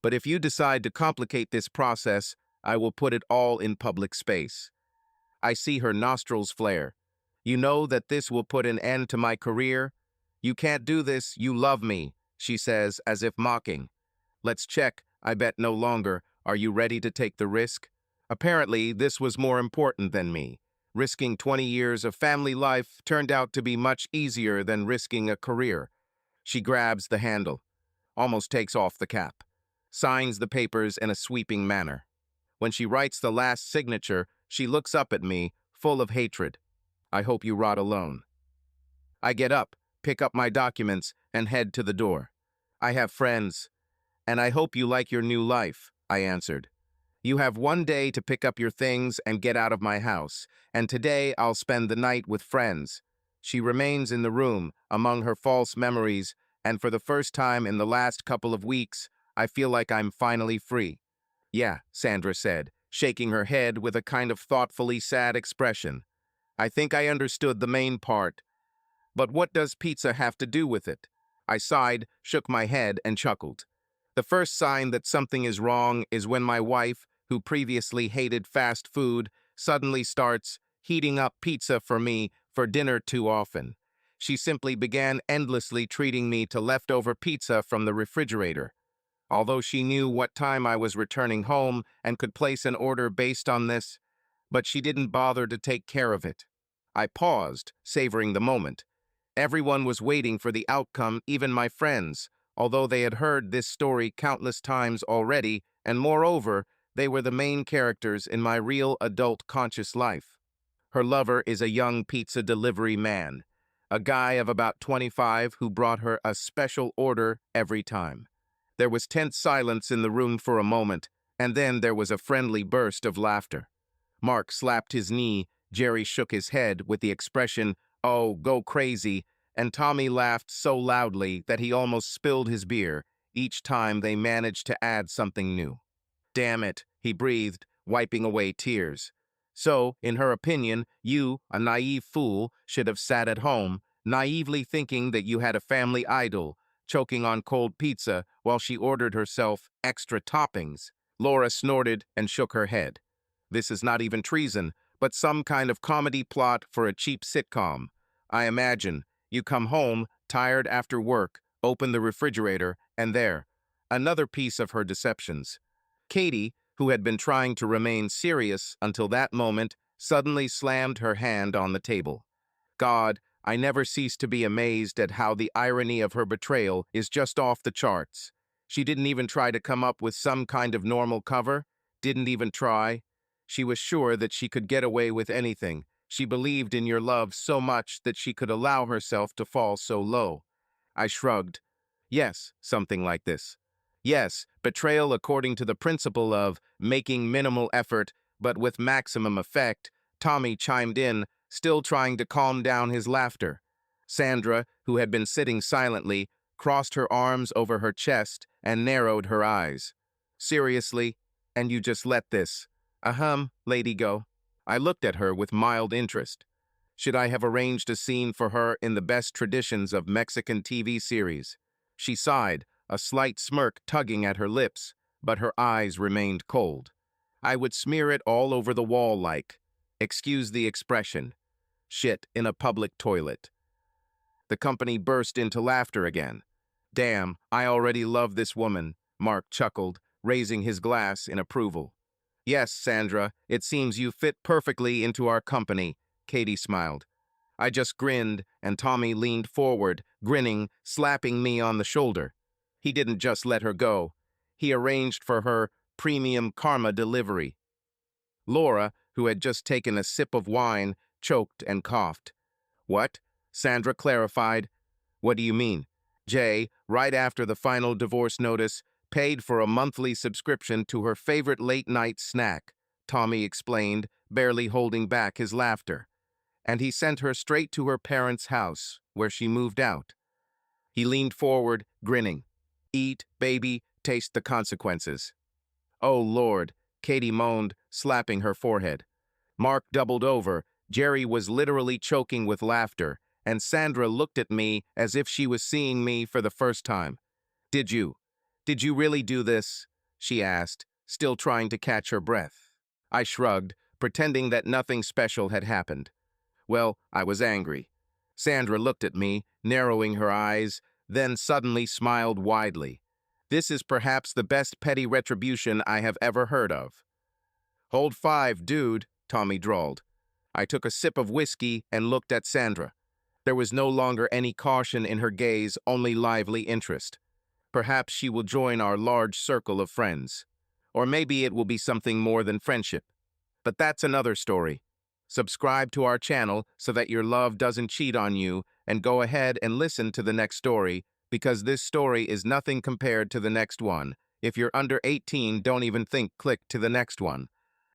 but if you decide to complicate this process, I will put it all in public space. I see her nostrils flare. You know that this will put an end to my career? You can't do this, you love me, she says as if mocking. Let's check. I bet no longer. Are you ready to take the risk? Apparently, this was more important than me. Risking 20 years of family life turned out to be much easier than risking a career. She grabs the handle, almost takes off the cap, signs the papers in a sweeping manner. When she writes the last signature, she looks up at me, full of hatred. I hope you rot alone. I get up, pick up my documents, and head to the door. I have friends, and I hope you like your new life, I answered. You have one day to pick up your things and get out of my house, and today I'll spend the night with friends. She remains in the room, among her false memories, and for the first time in the last couple of weeks, I feel like I'm finally free. Yeah, Sandra said, shaking her head with a kind of thoughtfully sad expression. I think I understood the main part. But what does pizza have to do with it? I sighed, shook my head, and chuckled. The first sign that something is wrong is when my wife, who previously hated fast food, suddenly starts heating up pizza for me for dinner too often. She simply began endlessly treating me to leftover pizza from the refrigerator. Although she knew what time I was returning home and could place an order based on this, but she didn't bother to take care of it. I paused, savoring the moment. Everyone was waiting for the outcome, even my friends, although they had heard this story countless times already, and moreover, they were the main characters in my real adult conscious life. Her lover is a young pizza delivery man, a guy of about 25 who brought her a special order every time. There was tense silence in the room for a moment, and then there was a friendly burst of laughter. Mark slapped his knee, Jerry shook his head with the expression, "Oh, go crazy," and Tommy laughed so loudly that he almost spilled his beer each time they managed to add something new. Damn it, he breathed, wiping away tears. So, in her opinion, you, a naive fool, should have sat at home, naively thinking that you had a family idol, choking on cold pizza while she ordered herself extra toppings. Laura snorted and shook her head. This is not even treason, but some kind of comedy plot for a cheap sitcom. I imagine. You come home, tired after work, open the refrigerator, and there. Another piece of her deceptions. Katie, who had been trying to remain serious until that moment, suddenly slammed her hand on the table. God, I never cease to be amazed at how the irony of her betrayal is just off the charts. She didn't even try to come up with some kind of normal cover, didn't even try. She was sure that she could get away with anything. She believed in your love so much that she could allow herself to fall so low. I shrugged. Yes, something like this. Yes, betrayal according to the principle of making minimal effort but with maximum effect. Tommy chimed in, still trying to calm down his laughter. Sandra, who had been sitting silently, crossed her arms over her chest and narrowed her eyes. Seriously? And you just let this? Lady go. I looked at her with mild interest. Should I have arranged a scene for her in the best traditions of Mexican TV series? She sighed, a slight smirk tugging at her lips, but her eyes remained cold. I would smear it all over the wall like, excuse the expression, shit in a public toilet. The company burst into laughter again. Damn, I already love this woman, Mark chuckled, raising his glass in approval. Yes, Sandra, it seems you fit perfectly into our company, Katie smiled. I just grinned, and Tommy leaned forward, grinning, slapping me on the shoulder. He didn't just let her go. He arranged for her premium karma delivery. Laura, who had just taken a sip of wine, choked and coughed. What? Sandra clarified. What do you mean? Jay, right after the final divorce notice, paid for a monthly subscription to her favorite late-night snack, Tommy explained, barely holding back his laughter. And he sent her straight to her parents' house, where she moved out. He leaned forward, grinning. Eat, baby, taste the consequences. Oh, Lord, Katie moaned, slapping her forehead. Mark doubled over. Jerry was literally choking with laughter, and Sandra looked at me as if she was seeing me for the first time. Did you really do this? She asked, still trying to catch her breath. I shrugged, pretending that nothing special had happened. Well, I was angry. Sandra looked at me, narrowing her eyes, then suddenly smiled widely. This is perhaps the best petty retribution I have ever heard of. Hold five, dude, Tommy drawled. I took a sip of whiskey and looked at Sandra. There was no longer any caution in her gaze, only lively interest. Perhaps she will join our large circle of friends. Or maybe it will be something more than friendship. But that's another story. Subscribe to our channel so that your love doesn't cheat on you, and go ahead and listen to the next story, because this story is nothing compared to the next one. If you're under 18, don't even think click to the next one.